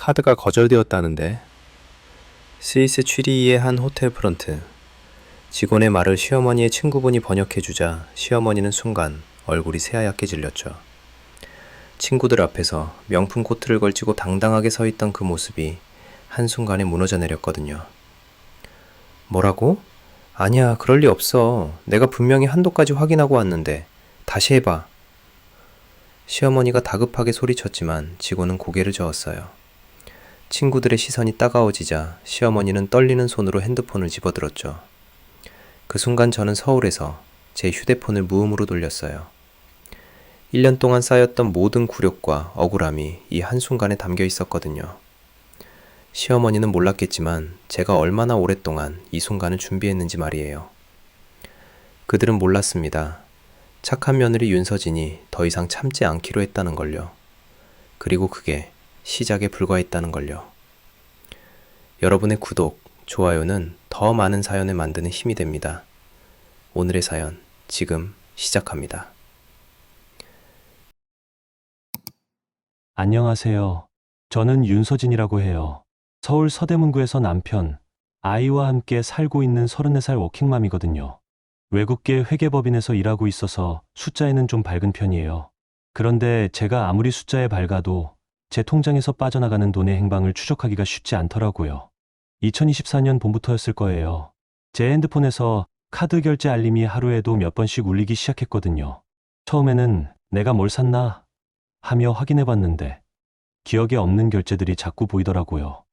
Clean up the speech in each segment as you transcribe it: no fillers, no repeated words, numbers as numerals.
카드가 거절되었다는데. 스위스 취리히의 한 호텔 프런트. 직원의 말을 시어머니의 친구분이 번역해주자 시어머니는 순간 얼굴이 새하얗게 질렸죠. 친구들 앞에서 명품 코트를 걸치고 당당하게 서 있던 그 모습이 한순간에 무너져 내렸거든요. 뭐라고? 아니야, 그럴 리 없어. 내가 분명히 한도까지 확인하고 왔는데. 다시 해봐. 시어머니가 다급하게 소리쳤지만 직원은 고개를 저었어요. 친구들의 시선이 따가워지자 시어머니는 떨리는 손으로 핸드폰을 집어들었죠. 그 순간 저는 서울에서 제 휴대폰을 무음으로 돌렸어요. 1년 동안 쌓였던 모든 굴욕과 억울함이 이 한순간에 담겨 있었거든요. 시어머니는 몰랐겠지만 제가 얼마나 오랫동안 이 순간을 준비했는지 말이에요. 그들은 몰랐습니다. 착한 며느리 윤서진이 더 이상 참지 않기로 했다는 걸요. 그리고 그게 시작에 불과했다는 걸요. 여러분의 구독, 좋아요는 더 많은 사연을 만드는 힘이 됩니다. 오늘의 사연, 지금 시작합니다. 안녕하세요. 저는 윤서진이라고 해요. 서울 서대문구에서 남편, 아이와 함께 살고 있는 34살 워킹맘이거든요. 외국계 회계법인에서 일하고 있어서 숫자에는 좀 밝은 편이에요. 그런데 제가 아무리 숫자에 밝아도 제 통장에서 빠져나가는 돈의 행방을 추적하기가 쉽지 않더라고요. 2024년 봄부터였을 거예요. 제 핸드폰에서 카드 결제 알림이 하루에도 몇 번씩 울리기 시작했거든요. 처음에는 내가 뭘 샀나 하며 확인해봤는데 기억에 없는 결제들이 자꾸 보이더라고요.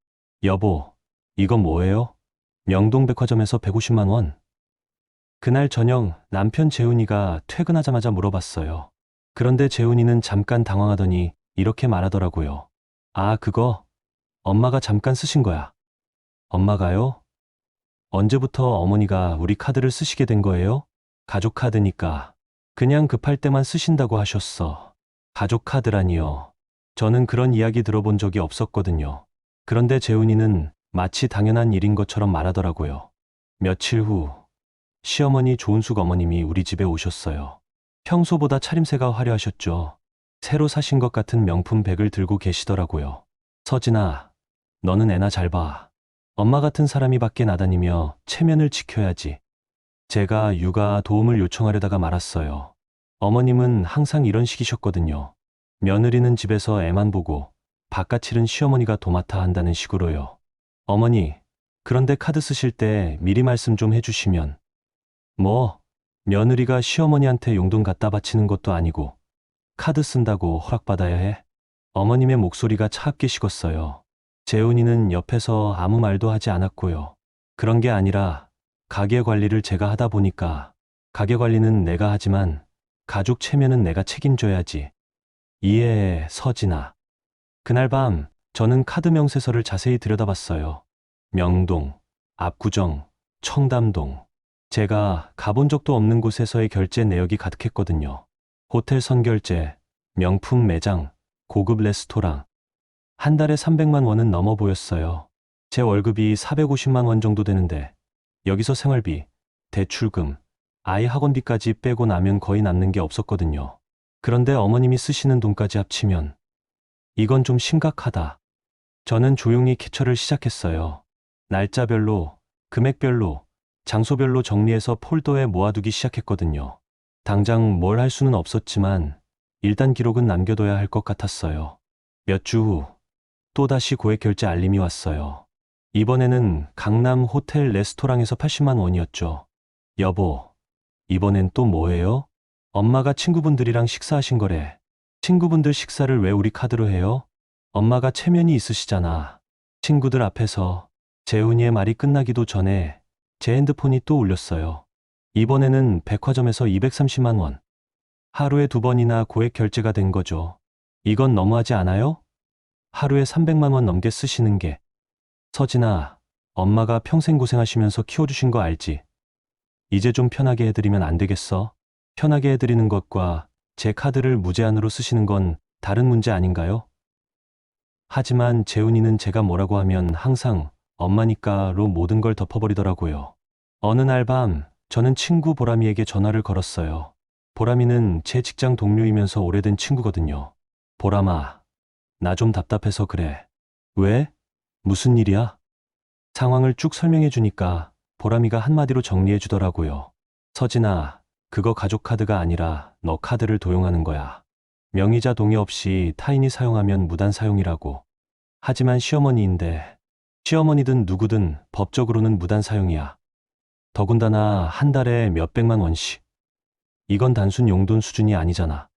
여보, 이건 뭐예요? 명동백화점에서 150만 원. 그날 저녁 남편 재훈이가 퇴근하자마자 물어봤어요. 그런데 재훈이는 잠깐 당황하더니 이렇게 말하더라고요. 아, 그거 엄마가 잠깐 쓰신 거야. 엄마가요? 언제부터 어머니가 우리 카드를 쓰시게 된 거예요? 가족 카드니까 그냥 급할 때만 쓰신다고 하셨어. 가족 카드라니요. 저는 그런 이야기 들어본 적이 없었거든요. 그런데 재훈이는 마치 당연한 일인 것처럼 말하더라고요. 며칠 후 시어머니 조은숙 어머님이 우리 집에 오셨어요. 평소보다 차림새가 화려하셨죠. 새로 사신 것 같은 명품 백을 들고 계시더라고요. 서진아, 너는 애나 잘 봐. 엄마 같은 사람이 밖에 나다니며 체면을 지켜야지. 제가 육아 도움을 요청하려다가 말았어요. 어머님은 항상 이런 식이셨거든요. 며느리는 집에서 애만 보고 바깥일은 시어머니가 도맡아 한다는 식으로요. 어머니, 그런데 카드 쓰실 때 미리 말씀 좀 해주시면. 뭐, 며느리가 시어머니한테 용돈 갖다 바치는 것도 아니고 카드 쓴다고 허락받아야 해? 어머님의 목소리가 차갑게 식었어요. 재훈이는 옆에서 아무 말도 하지 않았고요. 그런 게 아니라 가게 관리를 제가 하다 보니까 가게 관리는 내가 하지만 가족 체면은 내가 책임져야지. 이해해, 서진아. 그날 밤 저는 카드 명세서를 자세히 들여다봤어요. 명동, 압구정, 청담동. 제가 가본 적도 없는 곳에서의 결제 내역이 가득했거든요. 호텔 선결제, 명품 매장, 고급 레스토랑. 한 달에 300만 원은 넘어 보였어요. 제 월급이 450만 원 정도 되는데 여기서 생활비, 대출금, 아이 학원비까지 빼고 나면 거의 남는 게 없었거든요. 그런데 어머님이 쓰시는 돈까지 합치면 이건 좀 심각하다. 저는 조용히 캡처를 시작했어요. 날짜별로, 금액별로, 장소별로 정리해서 폴더에 모아두기 시작했거든요. 당장 뭘 할 수는 없었지만 일단 기록은 남겨둬야 할 것 같았어요. 몇 주 후 또다시 고액 결제 알림이 왔어요. 이번에는 강남 호텔 레스토랑에서 80만 원이었죠. 여보, 이번엔 또 뭐예요? 엄마가 친구분들이랑 식사하신 거래. 친구분들 식사를 왜 우리 카드로 해요? 엄마가 체면이 있으시잖아. 친구들 앞에서 재훈이의 말이 끝나기도 전에 제 핸드폰이 또 울렸어요. 이번에는 백화점에서 230만 원. 하루에 2번이나 고액 결제가 된 거죠. 이건 너무하지 않아요? 하루에 300만 원 넘게 쓰시는 게. 서진아, 엄마가 평생 고생하시면서 키워주신 거 알지? 이제 좀 편하게 해드리면 안 되겠어? 편하게 해드리는 것과 제 카드를 무제한으로 쓰시는 건 다른 문제 아닌가요? 하지만 재훈이는 제가 뭐라고 하면 항상 엄마니까로 모든 걸 덮어버리더라고요. 어느 날 밤 저는 친구 보람이에게 전화를 걸었어요. 보람이는 제 직장 동료이면서 오래된 친구거든요. 보람아, 나 좀 답답해서 그래. 왜? 무슨 일이야? 상황을 쭉 설명해 주니까 보람이가 한마디로 정리해 주더라고요. 서진아, 그거 가족 카드가 아니라 너 카드를 도용하는 거야. 명의자 동의 없이 타인이 사용하면 무단 사용이라고. 하지만 시어머니인데, 시어머니든 누구든 법적으로는 무단 사용이야. 더군다나 한 달에 몇백만 원씩. 이건 단순 용돈 수준이 아니잖아.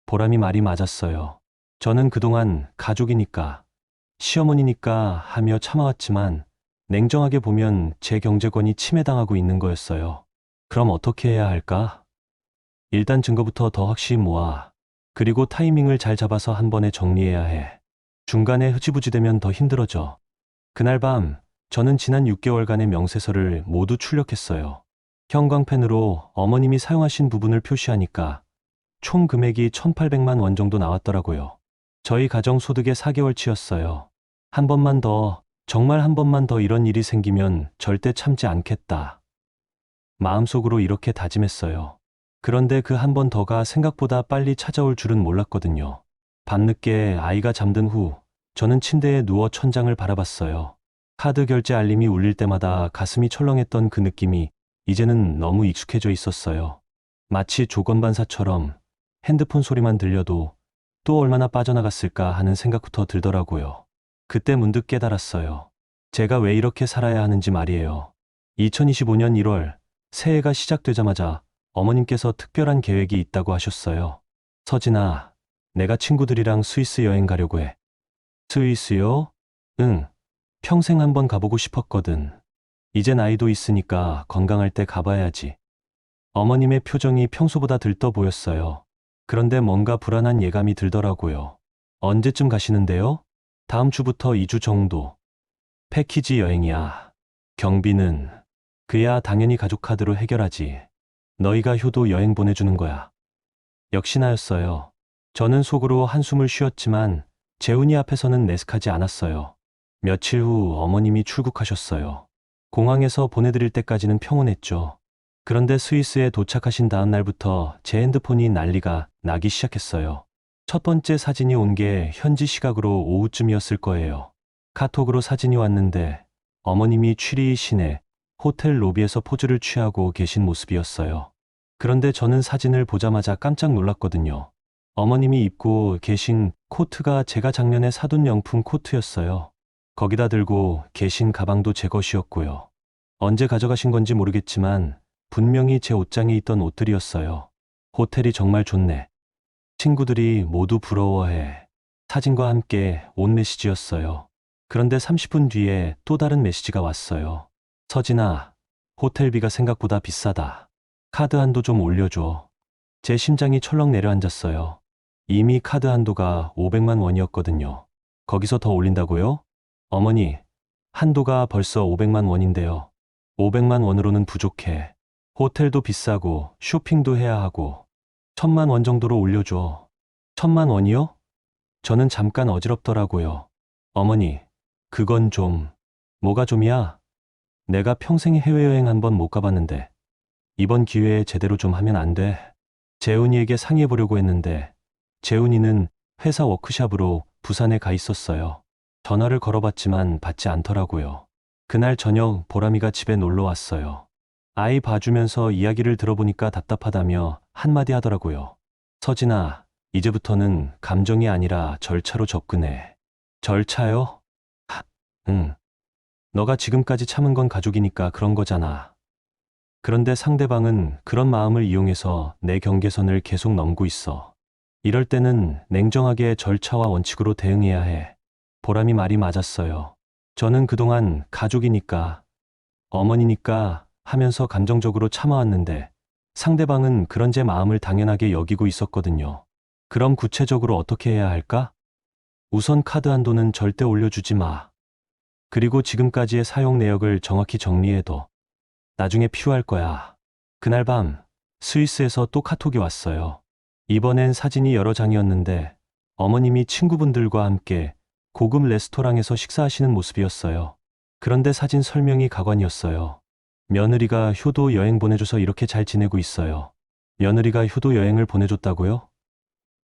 보람이 말이 맞았어요. 저는 그동안 가족이니까, 시어머니니까 하며 참아왔지만 냉정하게 보면 제 경제권이 침해당하고 있는 거였어요. 그럼 어떻게 해야 할까? 일단 증거부터 더 확실히 모아. 그리고 타이밍을 잘 잡아서 한 번에 정리해야 해. 중간에 흐지부지되면 더 힘들어져. 그날 밤 저는 지난 6개월간의 명세서를 모두 출력했어요. 형광펜으로 어머님이 사용하신 부분을 표시하니까 총 금액이 1,800만 원 정도 나왔더라고요. 저희 가정 소득의 4개월치였어요. 한 번만 더, 정말 한 번만 더 이런 일이 생기면 절대 참지 않겠다. 마음속으로 이렇게 다짐했어요. 그런데 그 한 번 더가 생각보다 빨리 찾아올 줄은 몰랐거든요. 밤늦게 아이가 잠든 후 저는 침대에 누워 천장을 바라봤어요. 카드 결제 알림이 울릴 때마다 가슴이 철렁했던 그 느낌이 이제는 너무 익숙해져 있었어요. 마치 조건반사처럼 핸드폰 소리만 들려도 또 얼마나 빠져나갔을까 하는 생각부터 들더라고요. 그때 문득 깨달았어요. 제가 왜 이렇게 살아야 하는지 말이에요. 2025년 1월 새해가 시작되자마자 어머님께서 특별한 계획이 있다고 하셨어요. 서진아, 내가 친구들이랑 스위스 여행 가려고 해. 스위스요? 응. 평생 한번 가보고 싶었거든. 이제 나이도 있으니까 건강할 때 가봐야지. 어머님의 표정이 평소보다 들떠 보였어요. 그런데 뭔가 불안한 예감이 들더라고요. 언제쯤 가시는데요? 다음 주부터 2주 정도. 패키지 여행이야. 경비는 그야 당연히 가족 카드로 해결하지. 너희가 효도 여행 보내주는 거야. 역시나였어요. 저는 속으로 한숨을 쉬었지만 재훈이 앞에서는 내색하지 않았어요. 며칠 후 어머님이 출국하셨어요. 공항에서 보내드릴 때까지는 평온했죠. 그런데 스위스에 도착하신 다음 날부터 제 핸드폰이 난리가 나기 시작했어요. 첫 번째 사진이 온 게 현지 시각으로 오후쯤이었을 거예요. 카톡으로 사진이 왔는데 어머님이 취리 시내 호텔 로비에서 포즈를 취하고 계신 모습이었어요. 그런데 저는 사진을 보자마자 깜짝 놀랐거든요. 어머님이 입고 계신 코트가 제가 작년에 사둔 명품 코트였어요. 거기다 들고 계신 가방도 제 것이었고요. 언제 가져가신 건지 모르겠지만 분명히 제 옷장에 있던 옷들이었어요. 호텔이 정말 좋네. 친구들이 모두 부러워해. 사진과 함께 온 메시지였어요. 그런데 30분 뒤에 또 다른 메시지가 왔어요. 서진아, 호텔비가 생각보다 비싸다. 카드 한도 좀 올려줘. 제 심장이 철렁 내려앉았어요. 이미 카드 한도가 500만 원이었거든요. 거기서 더 올린다고요? 어머니, 한도가 벌써 500만 원인데요. 500만 원으로는 부족해. 호텔도 비싸고 쇼핑도 해야 하고 1,000만 원 정도로 올려줘. 1,000만 원이요? 저는 잠깐 어지럽더라고요. 어머니, 그건 좀... 뭐가 좀이야? 내가 평생 해외여행 한 번 못 가봤는데 이번 기회에 제대로 좀 하면 안 돼? 재훈이에게 상의해보려고 했는데 재훈이는 회사 워크샵으로 부산에 가 있었어요. 전화를 걸어봤지만 받지 않더라고요. 그날 저녁 보람이가 집에 놀러 왔어요. 아이 봐주면서 이야기를 들어보니까 답답하다며 한마디 하더라고요. 서진아, 이제부터는 감정이 아니라 절차로 접근해. 절차요? 응. 너가 지금까지 참은 건 가족이니까 그런 거잖아. 그런데 상대방은 그런 마음을 이용해서 내 경계선을 계속 넘고 있어. 이럴 때는 냉정하게 절차와 원칙으로 대응해야 해. 보람이 말이 맞았어요. 저는 그동안 가족이니까, 어머니니까 하면서 감정적으로 참아왔는데 상대방은 그런 제 마음을 당연하게 여기고 있었거든요. 그럼 구체적으로 어떻게 해야 할까? 우선 카드 한도는 절대 올려주지 마. 그리고 지금까지의 사용 내역을 정확히 정리해둬. 나중에 필요할 거야. 그날 밤 스위스에서 또 카톡이 왔어요. 이번엔 사진이 여러 장이었는데 어머님이 친구분들과 함께 고급 레스토랑에서 식사하시는 모습이었어요. 그런데 사진 설명이 가관이었어요. 며느리가 효도 여행 보내줘서 이렇게 잘 지내고 있어요. 며느리가 효도 여행을 보내줬다고요?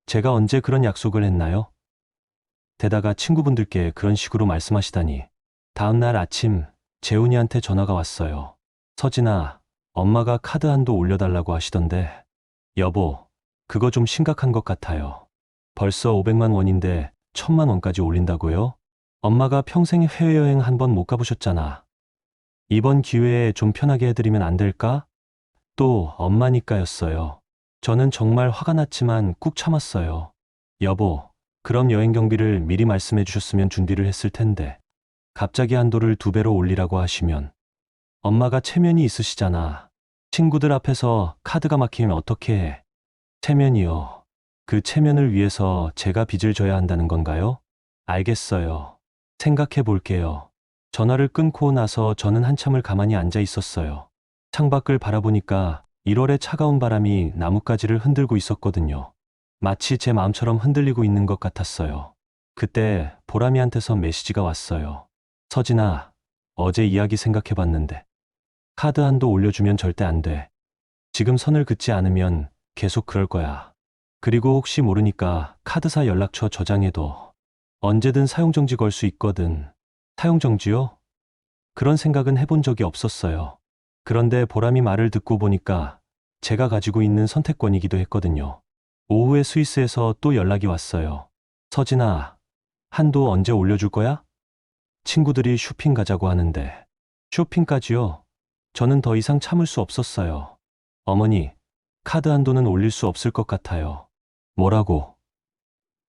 제가 언제 그런 약속을 했나요? 게다가 친구분들께 그런 식으로 말씀하시다니. 다음날 아침 재훈이한테 전화가 왔어요. 서진아, 엄마가 카드 한도 올려달라고 하시던데. 여보, 그거 좀 심각한 것 같아요. 벌써 500만 원인데 1000만 원까지 올린다고요? 엄마가 평생 해외여행 한 번 못 가보셨잖아. 이번 기회에 좀 편하게 해드리면 안 될까? 또 엄마니까였어요. 저는 정말 화가 났지만 꾹 참았어요. 여보, 그럼 여행 경비를 미리 말씀해 주셨으면 준비를 했을 텐데. 갑자기 한도를 2배로 올리라고 하시면. 엄마가 체면이 있으시잖아. 친구들 앞에서 카드가 막히면 어떻게 해? 체면이요. 그 체면을 위해서 제가 빚을 져야 한다는 건가요? 알겠어요. 생각해 볼게요. 전화를 끊고 나서 저는 한참을 가만히 앉아 있었어요. 창밖을 바라보니까 1월의 차가운 바람이 나뭇가지를 흔들고 있었거든요. 마치 제 마음처럼 흔들리고 있는 것 같았어요. 그때 보람이한테서 메시지가 왔어요. 서진아, 어제 이야기 생각해 봤는데 카드 한도 올려주면 절대 안 돼. 지금 선을 긋지 않으면 계속 그럴 거야. 그리고 혹시 모르니까 카드사 연락처 저장해둬. 언제든 사용정지 걸 수 있거든. 사용정지요? 그런 생각은 해본 적이 없었어요. 그런데 보람이 말을 듣고 보니까 제가 가지고 있는 선택권이기도 했거든요. 오후에 스위스에서 또 연락이 왔어요. 서진아, 한도 언제 올려줄 거야? 친구들이 쇼핑 가자고 하는데. 쇼핑까지요? 저는 더 이상 참을 수 없었어요. 어머니, 카드 한도는 올릴 수 없을 것 같아요. 뭐라고?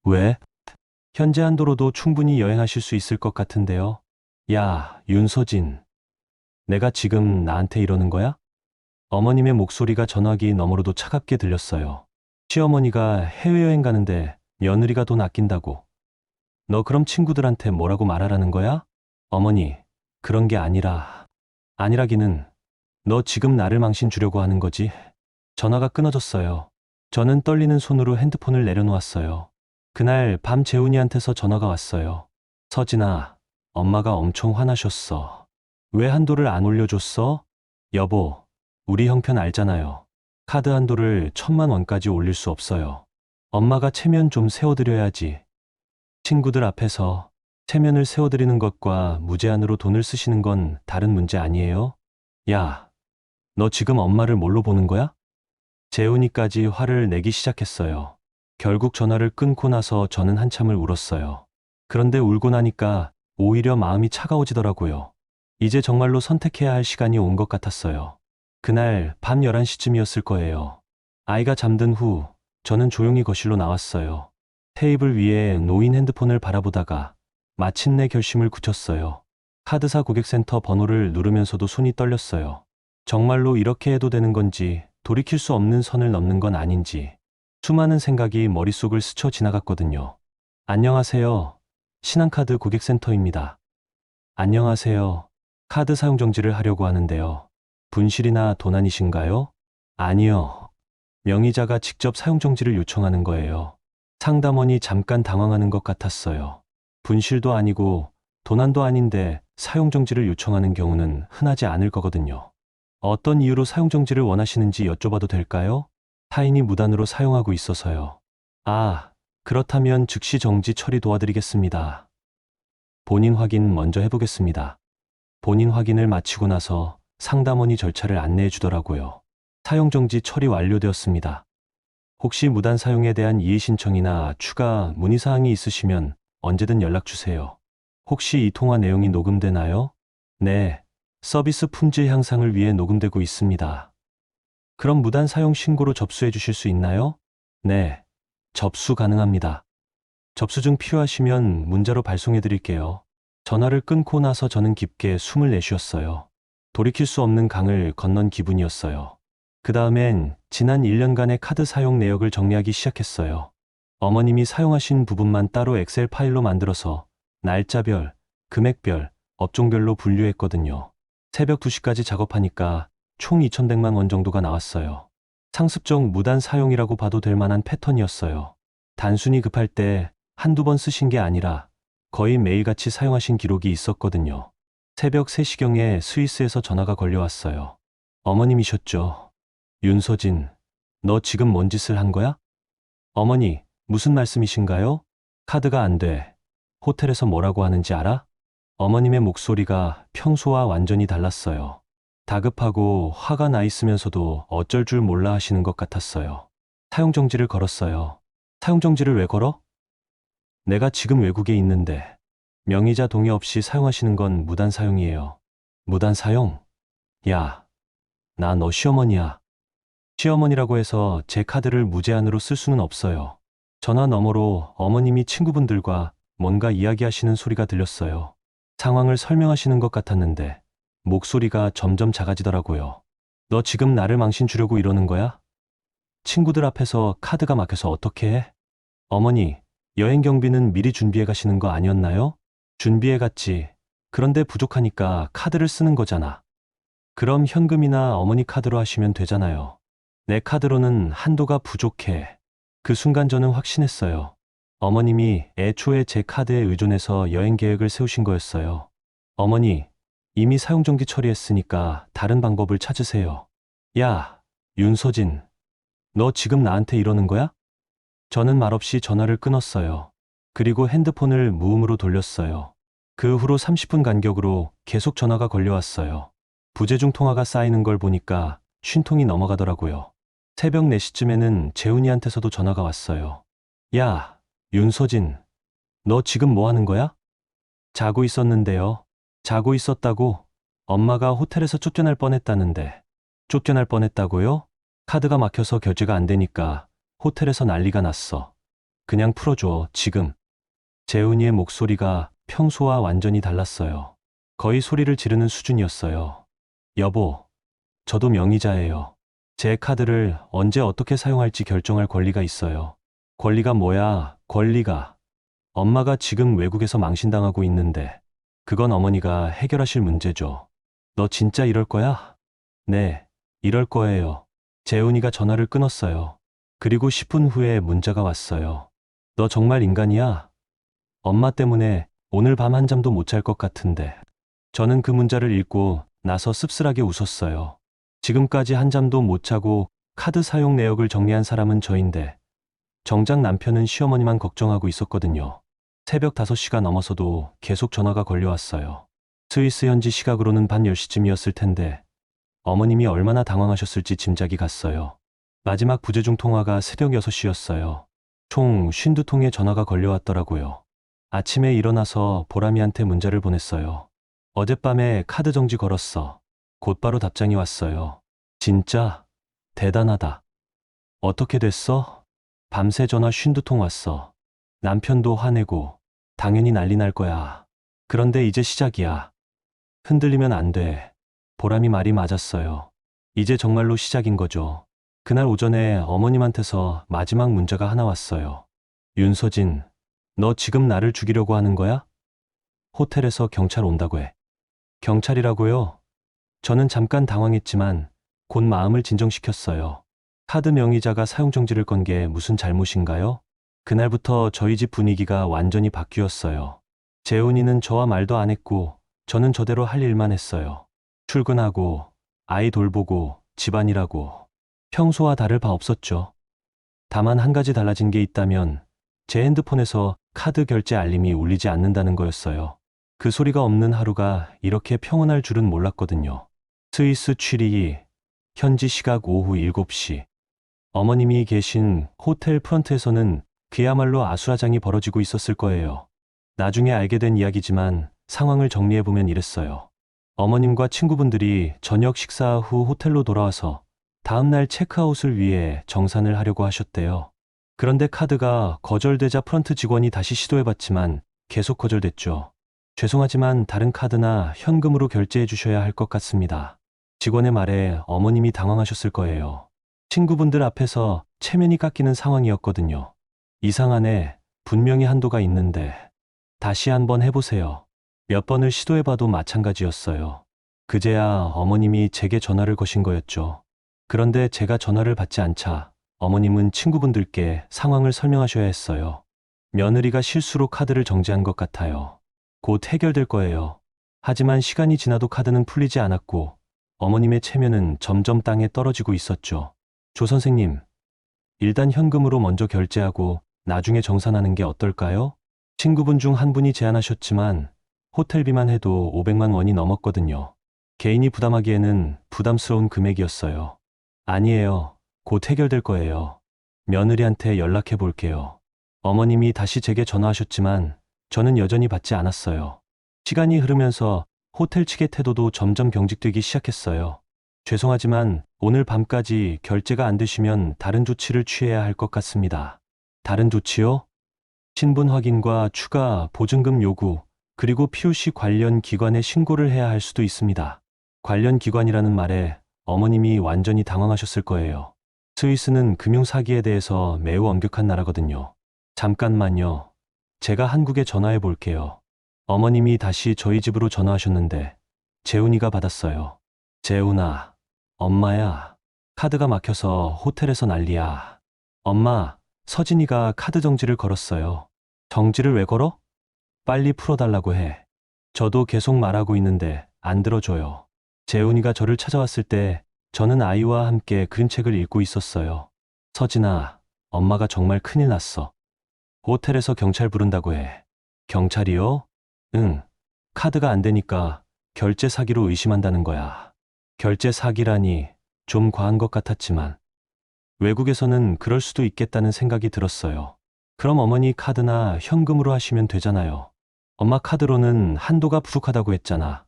왜? 현재 한도로도 충분히 여행하실 수 있을 것 같은데요. 야, 윤서진. 내가 지금 나한테 이러는 거야? 어머님의 목소리가 전화기 너머로도 차갑게 들렸어요. 시어머니가 해외여행 가는데 며느리가 돈 아낀다고. 너 그럼 친구들한테 뭐라고 말하라는 거야? 어머니, 그런 게 아니라. 아니라기는 너 지금 나를 망신 주려고 하는 거지. 전화가 끊어졌어요. 저는 떨리는 손으로 핸드폰을 내려놓았어요. 그날 밤 재훈이한테서 전화가 왔어요. 서진아, 엄마가 엄청 화나셨어. 왜 한도를 안 올려줬어? 여보, 우리 형편 알잖아요. 카드 한도를 1000만 원까지 올릴 수 없어요. 엄마가 체면 좀 세워드려야지. 친구들 앞에서 체면을 세워드리는 것과 무제한으로 돈을 쓰시는 건 다른 문제 아니에요? 야, 너 지금 엄마를 뭘로 보는 거야? 재훈이까지 화를 내기 시작했어요. 결국 전화를 끊고 나서 저는 한참을 울었어요. 그런데 울고 나니까 오히려 마음이 차가워지더라고요. 이제 정말로 선택해야 할 시간이 온 것 같았어요. 그날 밤 11시쯤이었을 거예요. 아이가 잠든 후 저는 조용히 거실로 나왔어요. 테이블 위에 놓인 핸드폰을 바라보다가 마침내 결심을 굳혔어요. 카드사 고객센터 번호를 누르면서도 손이 떨렸어요. 정말로 이렇게 해도 되는 건지, 돌이킬 수 없는 선을 넘는 건 아닌지, 수많은 생각이 머릿속을 스쳐 지나갔거든요. 안녕하세요. 신한카드 고객센터입니다. 안녕하세요. 카드 사용 정지를 하려고 하는데요. 분실이나 도난이신가요? 아니요. 명의자가 직접 사용 정지를 요청하는 거예요. 상담원이 잠깐 당황하는 것 같았어요. 분실도 아니고 도난도 아닌데 사용 정지를 요청하는 경우는 흔하지 않을 거거든요. 어떤 이유로 사용 정지를 원하시는지 여쭤봐도 될까요? 타인이 무단으로 사용하고 있어서요. 아, 그렇다면 즉시 정지 처리 도와드리겠습니다. 본인 확인 먼저 해보겠습니다. 본인 확인을 마치고 나서 상담원이 절차를 안내해 주더라고요. 사용 정지 처리 완료되었습니다. 혹시 무단 사용에 대한 이의 신청이나 추가 문의 사항이 있으시면 언제든 연락 주세요. 혹시 이 통화 내용이 녹음되나요? 네, 서비스 품질 향상을 위해 녹음되고 있습니다. 그럼 무단 사용 신고로 접수해 주실 수 있나요? 네, 접수 가능합니다. 접수증 필요하시면 문자로 발송해 드릴게요. 전화를 끊고 나서 저는 깊게 숨을 내쉬었어요. 돌이킬 수 없는 강을 건넌 기분이었어요. 그 다음엔 지난 1년간의 카드 사용 내역을 정리하기 시작했어요. 어머님이 사용하신 부분만 따로 엑셀 파일로 만들어서 날짜별, 금액별, 업종별로 분류했거든요. 새벽 2시까지 작업하니까 총 2100만 원 정도가 나왔어요. 상습적 무단 사용이라고 봐도 될 만한 패턴이었어요. 단순히 급할 때 한두 번 쓰신 게 아니라 거의 매일같이 사용하신 기록이 있었거든요. 새벽 3시경에 스위스에서 전화가 걸려왔어요. 어머님이셨죠. 윤서진, 너 지금 뭔 짓을 한 거야? 어머니, 무슨 말씀이신가요? 카드가 안 돼. 호텔에서 뭐라고 하는지 알아? 어머님의 목소리가 평소와 완전히 달랐어요. 다급하고 화가 나 있으면서도 어쩔 줄 몰라 하시는 것 같았어요. 사용정지를 걸었어요. 사용정지를 왜 걸어? 내가 지금 외국에 있는데 명의자 동의 없이 사용하시는 건 무단 사용이에요. 무단 사용? 야, 나 너 시어머니야. 시어머니라고 해서 제 카드를 무제한으로 쓸 수는 없어요. 전화 너머로 어머님이 친구분들과 뭔가 이야기하시는 소리가 들렸어요. 상황을 설명하시는 것 같았는데 목소리가 점점 작아지더라고요. 너 지금 나를 망신 주려고 이러는 거야? 친구들 앞에서 카드가 막혀서 어떻게 해? 어머니, 여행 경비는 미리 준비해 가시는 거 아니었나요? 준비해 갔지. 그런데 부족하니까 카드를 쓰는 거잖아. 그럼 현금이나 어머니 카드로 하시면 되잖아요. 내 카드로는 한도가 부족해. 그 순간 저는 확신했어요. 어머님이 애초에 제 카드에 의존해서 여행 계획을 세우신 거였어요. 어머니, 이미 사용정지 처리했으니까 다른 방법을 찾으세요. 야, 윤서진, 너 지금 나한테 이러는 거야? 저는 말없이 전화를 끊었어요. 그리고 핸드폰을 무음으로 돌렸어요. 그 후로 30분 간격으로 계속 전화가 걸려왔어요. 부재중 통화가 쌓이는 걸 보니까 50통이 넘어가더라고요. 새벽 4시쯤에는 재훈이한테서도 전화가 왔어요. 야, 윤서진, 너 지금 뭐 하는 거야? 자고 있었는데요. 자고 있었다고? 엄마가 호텔에서 쫓겨날 뻔했다는데. 쫓겨날 뻔했다고요? 카드가 막혀서 결제가 안 되니까 호텔에서 난리가 났어. 그냥 풀어줘, 지금. 재훈이의 목소리가 평소와 완전히 달랐어요. 거의 소리를 지르는 수준이었어요. 여보, 저도 명의자예요. 제 카드를 언제 어떻게 사용할지 결정할 권리가 있어요. 권리가 뭐야, 권리가. 엄마가 지금 외국에서 망신당하고 있는데 그건 어머니가 해결하실 문제죠. 너 진짜 이럴 거야? 네, 이럴 거예요. 재훈이가 전화를 끊었어요. 그리고 10분 후에 문자가 왔어요. 너 정말 인간이야? 엄마 때문에 오늘 밤 한잠도 못 잘 것 같은데. 저는 그 문자를 읽고 나서 씁쓸하게 웃었어요. 지금까지 한잠도 못 자고 카드 사용 내역을 정리한 사람은 저인데 정작 남편은 시어머니만 걱정하고 있었거든요. 새벽 5시가 넘어서도 계속 전화가 걸려왔어요. 스위스 현지 시각으로는 밤 10시쯤이었을 텐데 어머님이 얼마나 당황하셨을지 짐작이 갔어요. 마지막 부재중 통화가 새벽 6시였어요. 총 52통의 전화가 걸려왔더라고요. 아침에 일어나서 보람이한테 문자를 보냈어요. 어젯밤에 카드 정지 걸었어. 곧바로 답장이 왔어요. 진짜 대단하다. 어떻게 됐어? 밤새 전화 52통 왔어. 남편도 화내고 당연히 난리 날 거야. 그런데 이제 시작이야. 흔들리면 안 돼. 보람이 말이 맞았어요. 이제 정말로 시작인 거죠. 그날 오전에 어머님한테서 마지막 문자가 하나 왔어요. 윤서진, 너 지금 나를 죽이려고 하는 거야? 호텔에서 경찰 온다고 해. 경찰이라고요? 저는 잠깐 당황했지만 곧 마음을 진정시켰어요. 카드 명의자가 사용정지를 건 게 무슨 잘못인가요? 그날부터 저희 집 분위기가 완전히 바뀌었어요. 재훈이는 저와 말도 안 했고 저는 저대로 할 일만 했어요. 출근하고 아이 돌보고 집안일하고 평소와 다를 바 없었죠. 다만 한 가지 달라진 게 있다면 제 핸드폰에서 카드 결제 알림이 울리지 않는다는 거였어요. 그 소리가 없는 하루가 이렇게 평온할 줄은 몰랐거든요. 스위스 취리히 현지 시각 오후 7시. 어머님이 계신 호텔 프런트에서는 그야말로 아수라장이 벌어지고 있었을 거예요. 나중에 알게 된 이야기지만 상황을 정리해보면 이랬어요. 어머님과 친구분들이 저녁 식사 후 호텔로 돌아와서 다음날 체크아웃을 위해 정산을 하려고 하셨대요. 그런데 카드가 거절되자 프런트 직원이 다시 시도해봤지만 계속 거절됐죠. 죄송하지만 다른 카드나 현금으로 결제해 주셔야 할 것 같습니다. 직원의 말에 어머님이 당황하셨을 거예요. 친구분들 앞에서 체면이 깎이는 상황이었거든요. 이상하네. 분명히 한도가 있는데. 다시 한번 해보세요. 몇 번을 시도해봐도 마찬가지였어요. 그제야 어머님이 제게 전화를 거신 거였죠. 그런데 제가 전화를 받지 않자 어머님은 친구분들께 상황을 설명하셔야 했어요. 며느리가 실수로 카드를 정지한 것 같아요. 곧 해결될 거예요. 하지만 시간이 지나도 카드는 풀리지 않았고 어머님의 체면은 점점 땅에 떨어지고 있었죠. 조 선생님, 일단 현금으로 먼저 결제하고 나중에 정산하는 게 어떨까요? 친구분 중 한 분이 제안하셨지만 호텔비만 해도 500만 원이 넘었거든요. 개인이 부담하기에는 부담스러운 금액이었어요. 아니에요. 곧 해결될 거예요. 며느리한테 연락해 볼게요. 어머님이 다시 제게 전화하셨지만 저는 여전히 받지 않았어요. 시간이 흐르면서 호텔 측의 태도도 점점 경직되기 시작했어요. 죄송하지만 오늘 밤까지 결제가 안 되시면 다른 조치를 취해야 할 것 같습니다. 다른 조치요? 신분 확인과 추가 보증금 요구, 그리고 POC 관련 기관에 신고를 해야 할 수도 있습니다. 관련 기관이라는 말에 어머님이 완전히 당황하셨을 거예요. 스위스는 금융 사기에 대해서 매우 엄격한 나라거든요. 잠깐만요. 제가 한국에 전화해 볼게요. 어머님이 다시 저희 집으로 전화하셨는데 재훈이가 받았어요. 재훈아, 엄마야. 카드가 막혀서 호텔에서 난리야. 엄마, 서진이가 카드 정지를 걸었어요. 정지를 왜 걸어? 빨리 풀어달라고 해. 저도 계속 말하고 있는데 안 들어줘요. 재훈이가 저를 찾아왔을 때 저는 아이와 함께 그림책을 읽고 있었어요. 서진아, 엄마가 정말 큰일 났어. 호텔에서 경찰 부른다고 해. 경찰이요? 응. 카드가 안 되니까 결제 사기로 의심한다는 거야. 결제 사기라니 좀 과한 것 같았지만 외국에서는 그럴 수도 있겠다는 생각이 들었어요. 그럼 어머니 카드나 현금으로 하시면 되잖아요. 엄마 카드로는 한도가 부족하다고 했잖아.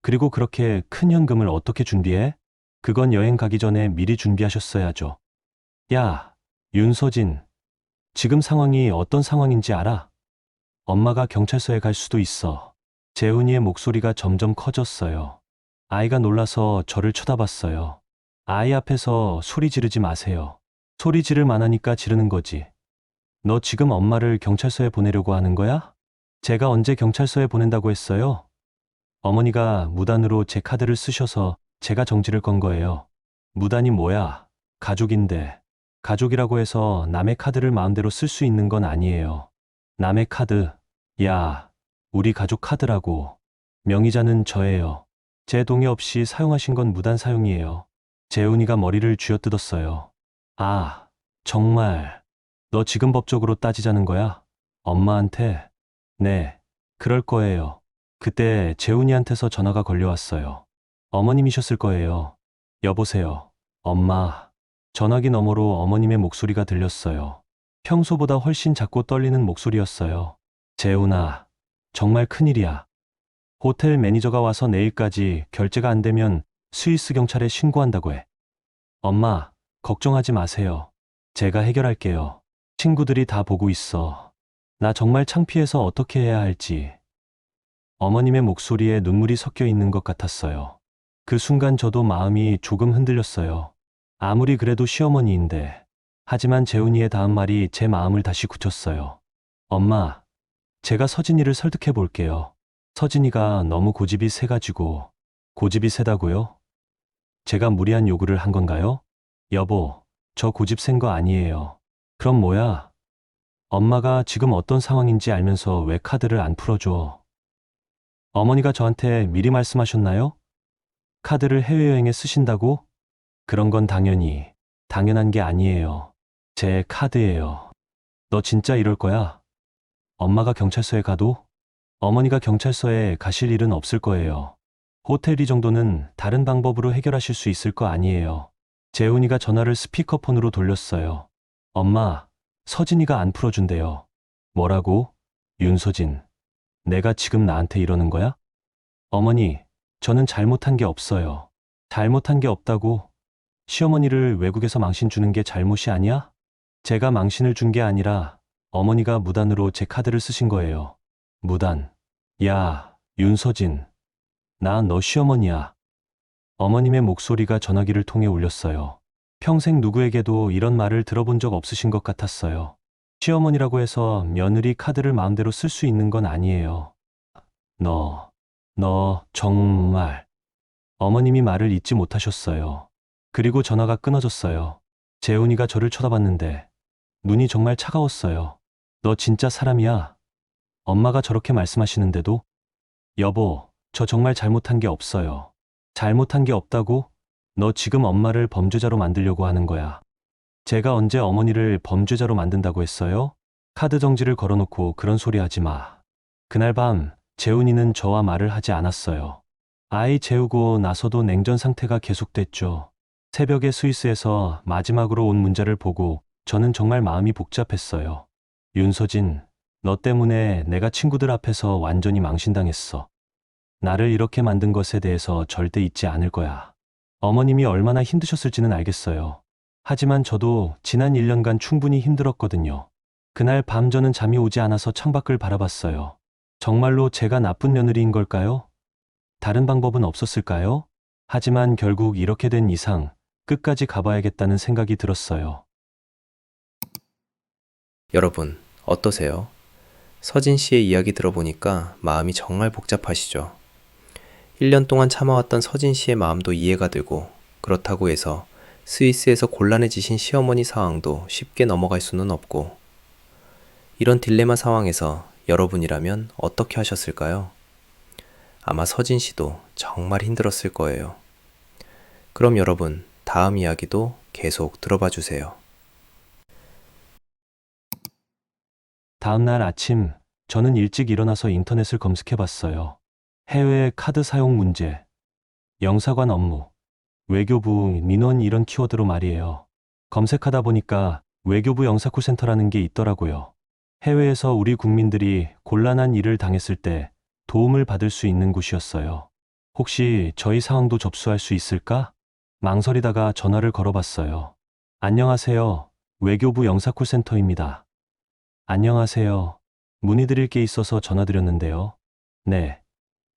그리고 그렇게 큰 현금을 어떻게 준비해? 그건 여행 가기 전에 미리 준비하셨어야죠. 야, 윤서진. 지금 상황이 어떤 상황인지 알아? 엄마가 경찰서에 갈 수도 있어. 재훈이의 목소리가 점점 커졌어요. 아이가 놀라서 저를 쳐다봤어요. 아이 앞에서 소리 지르지 마세요. 소리 지를 만하니까 지르는 거지. 너 지금 엄마를 경찰서에 보내려고 하는 거야? 제가 언제 경찰서에 보낸다고 했어요? 어머니가 무단으로 제 카드를 쓰셔서 제가 정지를 건 거예요. 무단이 뭐야? 가족인데. 가족이라고 해서 남의 카드를 마음대로 쓸 수 있는 건 아니에요. 남의 카드. 야, 우리 가족 카드라고. 명의자는 저예요. 제 동의 없이 사용하신 건 무단 사용이에요. 재훈이가 머리를 쥐어뜯었어요. 아, 정말. 너 지금 법적으로 따지자는 거야? 엄마한테? 네, 그럴 거예요. 그때 재훈이한테서 전화가 걸려왔어요. 어머님이셨을 거예요. 여보세요. 엄마. 전화기 너머로 어머님의 목소리가 들렸어요. 평소보다 훨씬 작고 떨리는 목소리였어요. 재훈아, 정말 큰일이야. 호텔 매니저가 와서 내일까지 결제가 안 되면 스위스 경찰에 신고한다고 해. 엄마, 걱정하지 마세요. 제가 해결할게요. 친구들이 다 보고 있어. 나 정말 창피해서 어떻게 해야 할지. 어머님의 목소리에 눈물이 섞여 있는 것 같았어요. 그 순간 저도 마음이 조금 흔들렸어요. 아무리 그래도 시어머니인데. 하지만 재훈이의 다음 말이 제 마음을 다시 굳혔어요. 엄마, 제가 서진이를 설득해 볼게요. 서진이가 너무 고집이 세가지고. 고집이 세다고요? 제가 무리한 요구를 한 건가요? 여보, 저 고집 센 거 아니에요. 그럼 뭐야? 엄마가 지금 어떤 상황인지 알면서 왜 카드를 안 풀어줘? 어머니가 저한테 미리 말씀하셨나요? 카드를 해외여행에 쓰신다고? 그런 건 당연한 게 아니에요. 제 카드예요. 너 진짜 이럴 거야? 엄마가 경찰서에 가도? 어머니가 경찰서에 가실 일은 없을 거예요. 호텔 이 정도는 다른 방법으로 해결하실 수 있을 거 아니에요. 재훈이가 전화를 스피커폰으로 돌렸어요. 엄마, 서진이가 안 풀어준대요. 뭐라고? 윤서진, 내가 지금 나한테 이러는 거야? 어머니, 저는 잘못한 게 없어요. 잘못한 게 없다고? 시어머니를 외국에서 망신 주는 게 잘못이 아니야? 제가 망신을 준 게 아니라 어머니가 무단으로 제 카드를 쓰신 거예요. 무단. 야, 윤서진. 나 너 시어머니야. 어머님의 목소리가 전화기를 통해 울렸어요. 평생 누구에게도 이런 말을 들어본 적 없으신 것 같았어요. 시어머니라고 해서 며느리 카드를 마음대로 쓸 수 있는 건 아니에요. 너 정말. 어머님이 말을 잊지 못하셨어요. 그리고 전화가 끊어졌어요. 재훈이가 저를 쳐다봤는데 눈이 정말 차가웠어요. 너 진짜 사람이야? 엄마가 저렇게 말씀하시는데도? 여보, 저 정말 잘못한 게 없어요. 잘못한 게 없다고? 너 지금 엄마를 범죄자로 만들려고 하는 거야. 제가 언제 어머니를 범죄자로 만든다고 했어요? 카드 정지를 걸어놓고 그런 소리 하지 마. 그날 밤 재훈이는 저와 말을 하지 않았어요. 아이 재우고 나서도 냉전 상태가 계속됐죠. 새벽에 스위스에서 마지막으로 온 문자를 보고 저는 정말 마음이 복잡했어요. 윤서진, 너 때문에 내가 친구들 앞에서 완전히 망신당했어. 나를 이렇게 만든 것에 대해서 절대 잊지 않을 거야. 어머님이 얼마나 힘드셨을지는 알겠어요. 하지만 저도 지난 1년간 충분히 힘들었거든요. 그날 밤 저는 잠이 오지 않아서 창밖을 바라봤어요. 정말로 제가 나쁜 며느리인 걸까요? 다른 방법은 없었을까요? 하지만 결국 이렇게 된 이상 끝까지 가봐야겠다는 생각이 들었어요. 여러분, 어떠세요? 서진 씨의 이야기 들어보니까 마음이 정말 복잡하시죠? 1년 동안 참아왔던 서진 씨의 마음도 이해가 되고, 그렇다고 해서 스위스에서 곤란해지신 시어머니 상황도 쉽게 넘어갈 수는 없고, 이런 딜레마 상황에서 여러분이라면 어떻게 하셨을까요? 아마 서진 씨도 정말 힘들었을 거예요. 그럼 여러분, 다음 이야기도 계속 들어봐 주세요. 다음 날 아침, 저는 일찍 일어나서 인터넷을 검색해 봤어요. 해외 카드 사용 문제, 영사관 업무, 외교부 민원 이런 키워드로 말이에요. 검색하다 보니까 외교부 영사콜센터라는 게 있더라고요. 해외에서 우리 국민들이 곤란한 일을 당했을 때 도움을 받을 수 있는 곳이었어요. 혹시 저희 상황도 접수할 수 있을까? 망설이다가 전화를 걸어봤어요. 안녕하세요. 외교부 영사콜센터입니다. 안녕하세요. 문의드릴 게 있어서 전화드렸는데요. 네.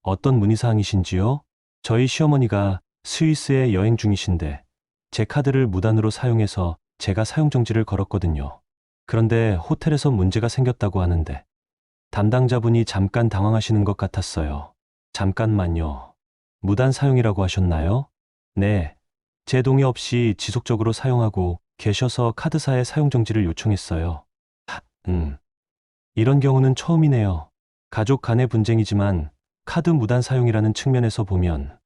어떤 문의사항이신지요? 저희 시어머니가 스위스에 여행 중이신데 제 카드를 무단으로 사용해서 제가 사용정지를 걸었거든요. 그런데 호텔에서 문제가 생겼다고 하는데 담당자분이 잠깐 당황하시는 것 같았어요. 잠깐만요. 무단 사용이라고 하셨나요? 네. 제 동의 없이 지속적으로 사용하고 계셔서 카드사에 사용정지를 요청했어요. 이런 경우는 처음이네요. 가족 간의 분쟁이지만 카드 무단 사용이라는 측면에서 보면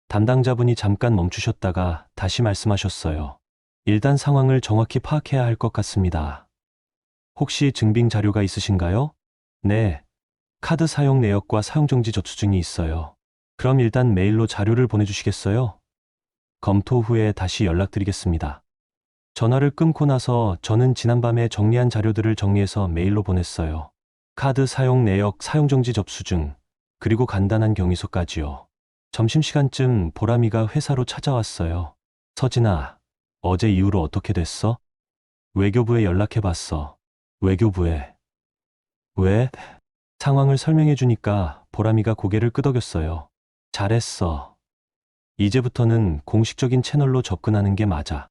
담당자분이 잠깐 멈추셨다가 다시 말씀하셨어요. 일단 상황을 정확히 파악해야 할 것 같습니다. 혹시 증빙 자료가 있으신가요? 네. 카드 사용 내역과 사용정지 접수증이 있어요. 그럼 일단 메일로 자료를 보내주시겠어요? 검토 후에 다시 연락드리겠습니다. 전화를 끊고 나서 저는 지난밤에 정리한 자료들을 정리해서 메일로 보냈어요. 카드 사용 내역, 사용정지 접수증, 그리고 간단한 경위서까지요. 점심시간쯤 보람이가 회사로 찾아왔어요. 서진아, 어제 이후로 어떻게 됐어? 외교부에 연락해봤어. 외교부에. 왜? 상황을 설명해주니까 보람이가 고개를 끄덕였어요. 잘했어. 이제부터는 공식적인 채널로 접근하는 게 맞아.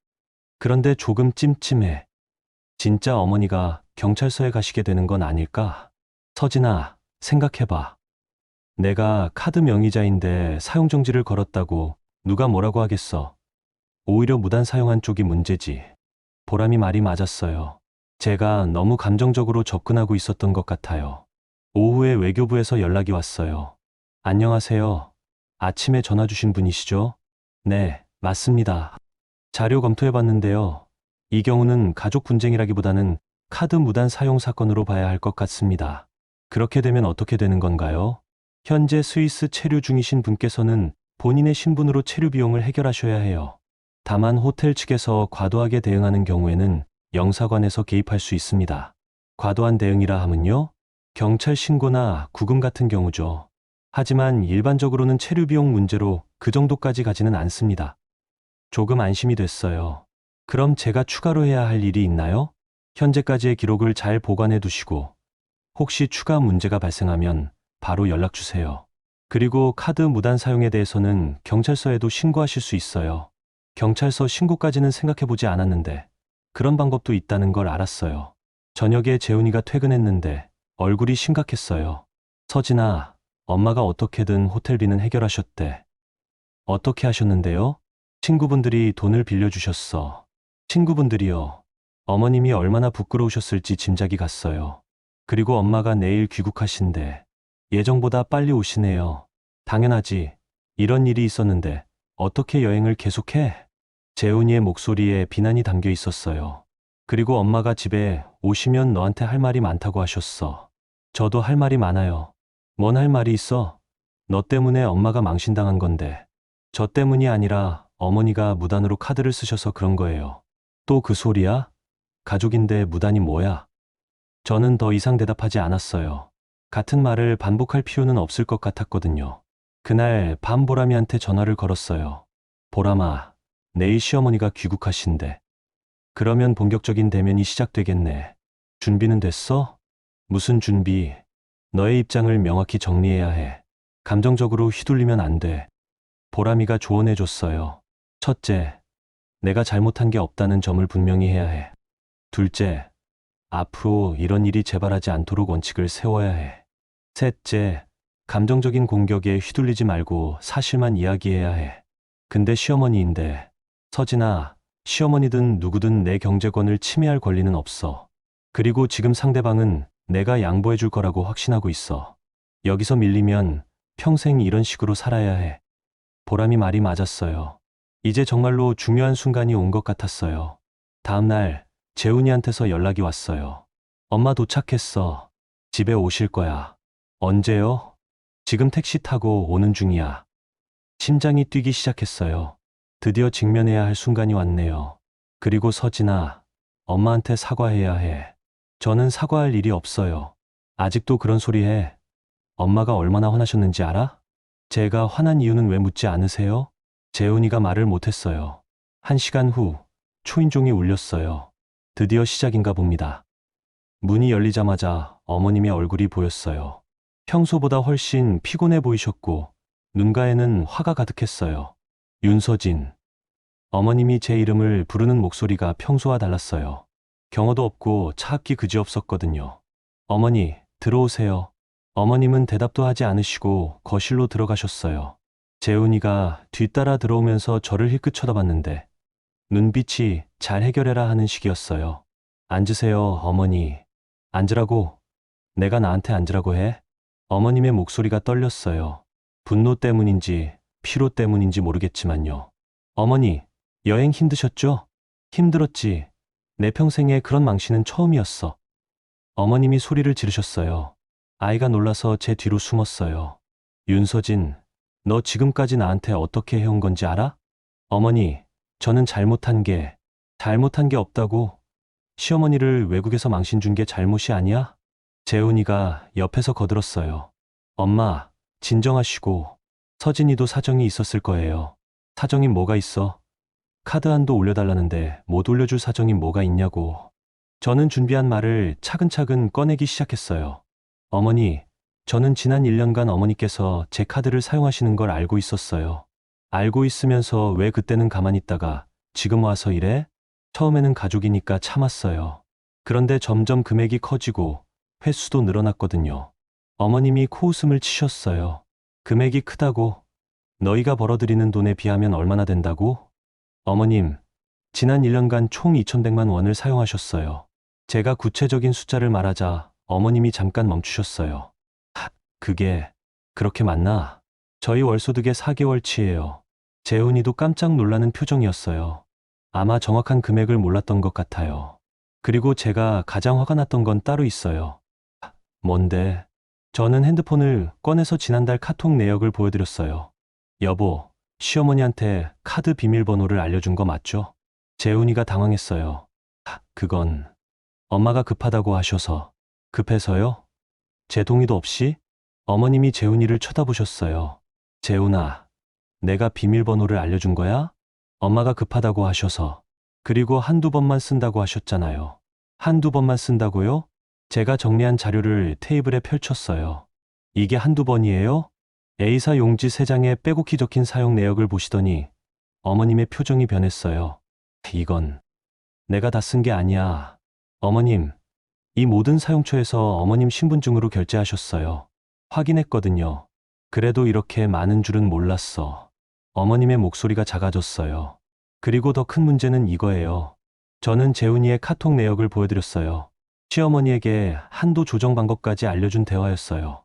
그런데 조금 찜찜해. 진짜 어머니가 경찰서에 가시게 되는 건 아닐까? 서진아, 생각해봐. 내가 카드 명의자인데 사용정지를 걸었다고 누가 뭐라고 하겠어. 오히려 무단 사용한 쪽이 문제지. 보람이 말이 맞았어요. 제가 너무 감정적으로 접근하고 있었던 것 같아요. 오후에 외교부에서 연락이 왔어요. 안녕하세요. 아침에 전화 주신 분이시죠? 네, 맞습니다. 자료 검토해봤는데요. 이 경우는 가족 분쟁이라기보다는 카드 무단 사용 사건으로 봐야 할 것 같습니다. 그렇게 되면 어떻게 되는 건가요? 현재 스위스 체류 중이신 분께서는 본인의 신분으로 체류 비용을 해결하셔야 해요. 다만 호텔 측에서 과도하게 대응하는 경우에는 영사관에서 개입할 수 있습니다. 과도한 대응이라 함은요? 경찰 신고나 구금 같은 경우죠. 하지만 일반적으로는 체류 비용 문제로 그 정도까지 가지는 않습니다. 조금 안심이 됐어요. 그럼 제가 추가로 해야 할 일이 있나요? 현재까지의 기록을 잘 보관해 두시고 혹시 추가 문제가 발생하면 바로 연락 주세요. 그리고 카드 무단 사용에 대해서는 경찰서에도 신고하실 수 있어요. 경찰서 신고까지는 생각해 보지 않았는데 그런 방법도 있다는 걸 알았어요. 저녁에 재훈이가 퇴근했는데 얼굴이 심각했어요. 서진아, 엄마가 어떻게든 호텔비는 해결하셨대. 어떻게 하셨는데요? 친구분들이 돈을 빌려주셨어. 친구분들이요. 어머님이 얼마나 부끄러우셨을지 짐작이 갔어요. 그리고 엄마가 내일 귀국하신대. 예정보다 빨리 오시네요. 당연하지. 이런 일이 있었는데 어떻게 여행을 계속해? 재훈이의 목소리에 비난이 담겨 있었어요. 그리고 엄마가 집에 오시면 너한테 할 말이 많다고 하셨어. 저도 할 말이 많아요. 뭔 할 말이 있어? 너 때문에 엄마가 망신당한 건데. 저 때문이 아니라 어머니가 무단으로 카드를 쓰셔서 그런 거예요. 또 그 소리야? 가족인데 무단이 뭐야? 저는 더 이상 대답하지 않았어요. 같은 말을 반복할 필요는 없을 것 같았거든요. 그날 밤 보람이한테 전화를 걸었어요. 보람아, 내일 시어머니가 귀국하신대. 그러면 본격적인 대면이 시작되겠네. 준비는 됐어? 무슨 준비? 너의 입장을 명확히 정리해야 해. 감정적으로 휘둘리면 안 돼. 보람이가 조언해줬어요. 첫째, 내가 잘못한 게 없다는 점을 분명히 해야 해. 둘째, 앞으로 이런 일이 재발하지 않도록 원칙을 세워야 해. 셋째, 감정적인 공격에 휘둘리지 말고 사실만 이야기해야 해. 근데 시어머니인데, 서진아, 시어머니든 누구든 내 경제권을 침해할 권리는 없어. 그리고 지금 상대방은 내가 양보해 줄 거라고 확신하고 있어. 여기서 밀리면 평생 이런 식으로 살아야 해. 보람이 말이 맞았어요. 이제 정말로 중요한 순간이 온 것 같았어요. 다음 날 재훈이한테서 연락이 왔어요. 엄마 도착했어. 집에 오실 거야. 언제요? 지금 택시 타고 오는 중이야. 심장이 뛰기 시작했어요. 드디어 직면해야 할 순간이 왔네요. 그리고 서진아, 엄마한테 사과해야 해. 저는 사과할 일이 없어요. 아직도 그런 소리 해. 엄마가 얼마나 화나셨는지 알아? 제가 화난 이유는 왜 묻지 않으세요? 재훈이가 말을 못했어요. 1시간 후 초인종이 울렸어요. 드디어 시작인가 봅니다. 문이 열리자마자 어머님의 얼굴이 보였어요. 평소보다 훨씬 피곤해 보이셨고 눈가에는 화가 가득했어요. 윤서진. 어머님이 제 이름을 부르는 목소리가 평소와 달랐어요. 경어도 없고 차갑기 그지없었거든요. 어머니, 들어오세요. 어머님은 대답도 하지 않으시고 거실로 들어가셨어요. 재훈이가 뒤따라 들어오면서 저를 힐끗 쳐다봤는데 눈빛이 잘 해결해라 하는 식이었어요. 앉으세요, 어머니. 앉으라고. 내가 나한테 앉으라고 해? 어머님의 목소리가 떨렸어요. 분노 때문인지 피로 때문인지 모르겠지만요. 어머니, 여행 힘드셨죠? 힘들었지. 내 평생에 그런 망신은 처음이었어. 어머님이 소리를 지르셨어요. 아이가 놀라서 제 뒤로 숨었어요. 윤서진, 너 지금까지 나한테 어떻게 해온 건지 알아? 어머니, 저는 잘못한 게 없다고. 시어머니를 외국에서 망신 준 게 잘못이 아니야? 재훈이가 옆에서 거들었어요. 엄마, 진정하시고. 서진이도 사정이 있었을 거예요. 사정이 뭐가 있어? 카드 한도 올려달라는데 못 올려줄 사정이 뭐가 있냐고. 저는 준비한 말을 차근차근 꺼내기 시작했어요. 어머니, 저는 지난 1년간 어머니께서 제 카드를 사용하시는 걸 알고 있었어요. 알고 있으면서 왜 그때는 가만히 있다가 지금 와서 이래? 처음에는 가족이니까 참았어요. 그런데 점점 금액이 커지고 횟수도 늘어났거든요. 어머님이 코웃음을 치셨어요. 금액이 크다고? 너희가 벌어들이는 돈에 비하면 얼마나 된다고? 어머님, 지난 1년간 총 2,100만 원을 사용하셨어요. 제가 구체적인 숫자를 말하자 어머님이 잠깐 멈추셨어요. 그게 그렇게 맞나? 저희 월소득의 4개월치예요. 재훈이도 깜짝 놀라는 표정이었어요. 아마 정확한 금액을 몰랐던 것 같아요. 그리고 제가 가장 화가 났던 건 따로 있어요. 뭔데? 저는 핸드폰을 꺼내서 지난달 카톡 내역을 보여드렸어요. 여보, 시어머니한테 카드 비밀번호를 알려준 거 맞죠? 재훈이가 당황했어요. 그건 엄마가 급하다고 하셔서. 급해서요? 제 동의도 없이? 어머님이 재훈이를 쳐다보셨어요. 재훈아, 내가 비밀번호를 알려준 거야? 엄마가 급하다고 하셔서. 그리고 한두 번만 쓴다고 하셨잖아요. 한두 번만 쓴다고요? 제가 정리한 자료를 테이블에 펼쳤어요. 이게 한두 번이에요? A사 용지 3장에 빼곡히 적힌 사용 내역을 보시더니 어머님의 표정이 변했어요. 이건 내가 다 쓴 게 아니야. 어머님, 이 모든 사용처에서 어머님 신분증으로 결제하셨어요. 확인했거든요. 그래도 이렇게 많은 줄은 몰랐어. 어머님의 목소리가 작아졌어요. 그리고 더 큰 문제는 이거예요. 저는 재훈이의 카톡 내역을 보여드렸어요. 시어머니에게 한도 조정 방법까지 알려준 대화였어요.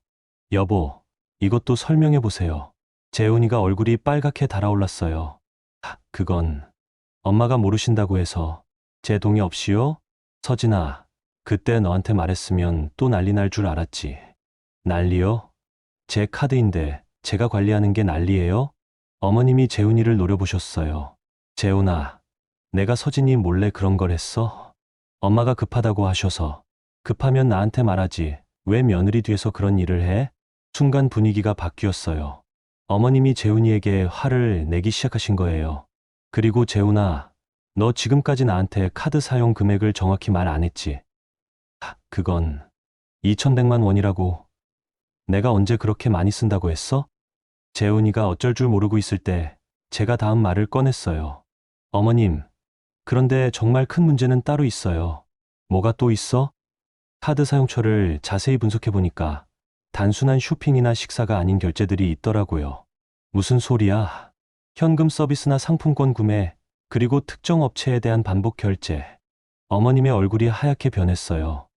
여보, 이것도 설명해보세요. 재훈이가 얼굴이 빨갛게 달아올랐어요. 그건 엄마가 모르신다고 해서 제 동의 없이요? 서진아, 그때 너한테 말했으면 또 난리 날 줄 알았지. 난리요? 제 카드인데 제가 관리하는 게 난리예요? 어머님이 재훈이를 노려보셨어요. 재훈아, 내가 서진이 몰래 그런 걸 했어? 엄마가 급하다고 하셔서. 급하면 나한테 말하지. 왜 며느리 뒤에서 그런 일을 해? 순간 분위기가 바뀌었어요. 어머님이 재훈이에게 화를 내기 시작하신 거예요. 그리고 재훈아, 너 지금까지 나한테 카드 사용 금액을 정확히 말 안 했지? 그건 2,100만 원이라고. 내가 언제 그렇게 많이 쓴다고 했어? 재훈이가 어쩔 줄 모르고 있을 때 제가 다음 말을 꺼냈어요. 어머님, 그런데 정말 큰 문제는 따로 있어요. 뭐가 또 있어? 카드 사용처를 자세히 분석해보니까 단순한 쇼핑이나 식사가 아닌 결제들이 있더라고요. 무슨 소리야? 현금 서비스나 상품권 구매, 그리고 특정 업체에 대한 반복 결제. 어머님의 얼굴이 하얗게 변했어요.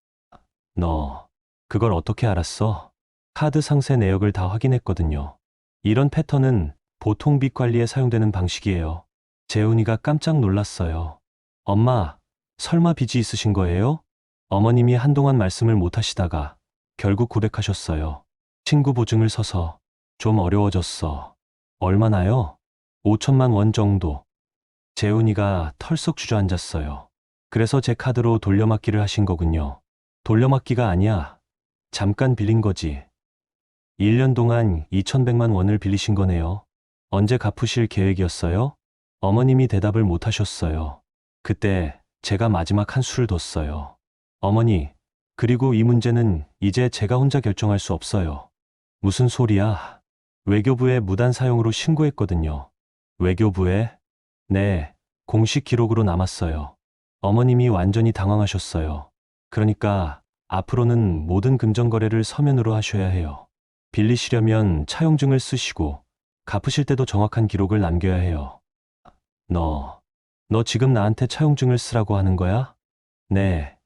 너, 그걸 어떻게 알았어? 카드 상세 내역을 다 확인했거든요. 이런 패턴은 보통 빚 관리에 사용되는 방식이에요. 재훈이가 깜짝 놀랐어요. 엄마, 설마 빚이 있으신 거예요? 어머님이 한동안 말씀을 못 하시다가 결국 고백하셨어요. 친구 보증을 서서 좀 어려워졌어. 얼마나요? 5천만 원 정도. 재훈이가 털썩 주저앉았어요. 그래서 제 카드로 돌려막기를 하신 거군요. 돌려막기가 아니야. 잠깐 빌린 거지. 1년 동안 2,100만 원을 빌리신 거네요. 언제 갚으실 계획이었어요? 어머님이 대답을 못 하셨어요. 그때 제가 마지막 한 수를 뒀어요. 어머니, 그리고 이 문제는 이제 제가 혼자 결정할 수 없어요. 무슨 소리야? 외교부에 무단 사용으로 신고했거든요. 외교부에? 네, 공식 기록으로 남았어요. 어머님이 완전히 당황하셨어요. 그러니까 앞으로는 모든 금전거래를 서면으로 하셔야 해요. 빌리시려면 차용증을 쓰시고 갚으실 때도 정확한 기록을 남겨야 해요. 너 지금 나한테 차용증을 쓰라고 하는 거야? 네,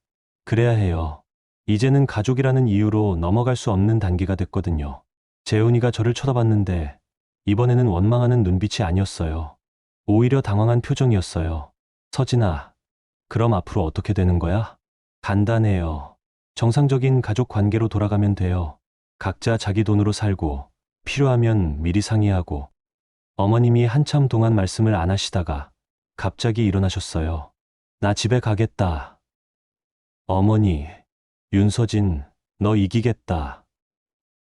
그래야 해요. 이제는 가족이라는 이유로 넘어갈 수 없는 단계가 됐거든요. 재훈이가 저를 쳐다봤는데 이번에는 원망하는 눈빛이 아니었어요. 오히려 당황한 표정이었어요. 서진아, 그럼 앞으로 어떻게 되는 거야? 간단해요. 정상적인 가족 관계로 돌아가면 돼요. 각자 자기 돈으로 살고 필요하면 미리 상의하고. 어머님이 한참 동안 말씀을 안 하시다가 갑자기 일어나셨어요. 나 집에 가겠다. 어머니, 윤서진, 너 이기겠다.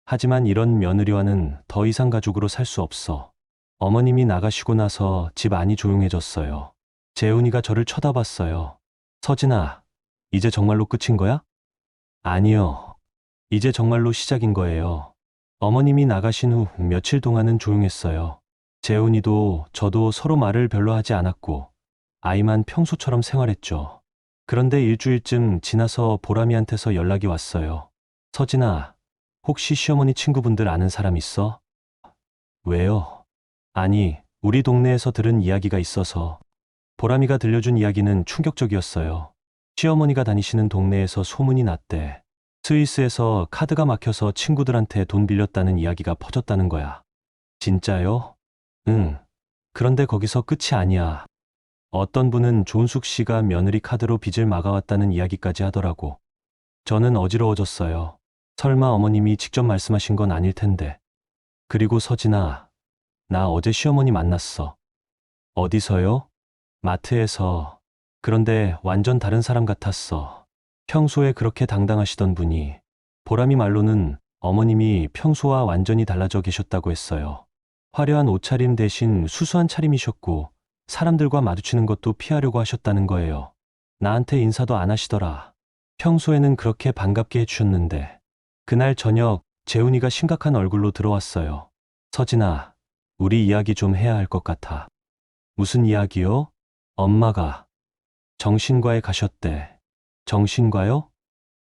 하지만 이런 며느리와는 더 이상 가족으로 살 수 없어. 어머님이 나가시고 나서 집 안이 조용해졌어요. 재훈이가 저를 쳐다봤어요. 서진아, 이제 정말로 끝인 거야? 아니요. 이제 정말로 시작인 거예요. 어머님이 나가신 후 며칠 동안은 조용했어요. 재훈이도 저도 서로 말을 별로 하지 않았고 아이만 평소처럼 생활했죠. 그런데 일주일쯤 지나서 보람이한테서 연락이 왔어요. 서진아, 혹시 시어머니 친구분들 아는 사람 있어? 왜요? 아니, 우리 동네에서 들은 이야기가 있어서. 보람이가 들려준 이야기는 충격적이었어요. 시어머니가 다니시는 동네에서 소문이 났대. 스위스에서 카드가 막혀서 친구들한테 돈 빌렸다는 이야기가 퍼졌다는 거야. 진짜요? 응. 그런데 거기서 끝이 아니야. 어떤 분은 조은숙 씨가 며느리 카드로 빚을 막아왔다는 이야기까지 하더라고. 저는 어지러워졌어요. 설마 어머님이 직접 말씀하신 건 아닐 텐데. 그리고 서진아, 나 어제 시어머니 만났어. 어디서요? 마트에서. 그런데 완전 다른 사람 같았어. 평소에 그렇게 당당하시던 분이. 보람이 말로는 어머님이 평소와 완전히 달라져 계셨다고 했어요. 화려한 옷차림 대신 수수한 차림이셨고 사람들과 마주치는 것도 피하려고 하셨다는 거예요. 나한테 인사도 안 하시더라. 평소에는 그렇게 반갑게 해주셨는데. 그날 저녁 재훈이가 심각한 얼굴로 들어왔어요. 서진아, 우리 이야기 좀 해야 할 것 같아. 무슨 이야기요? 엄마가 정신과에 가셨대. 정신과요?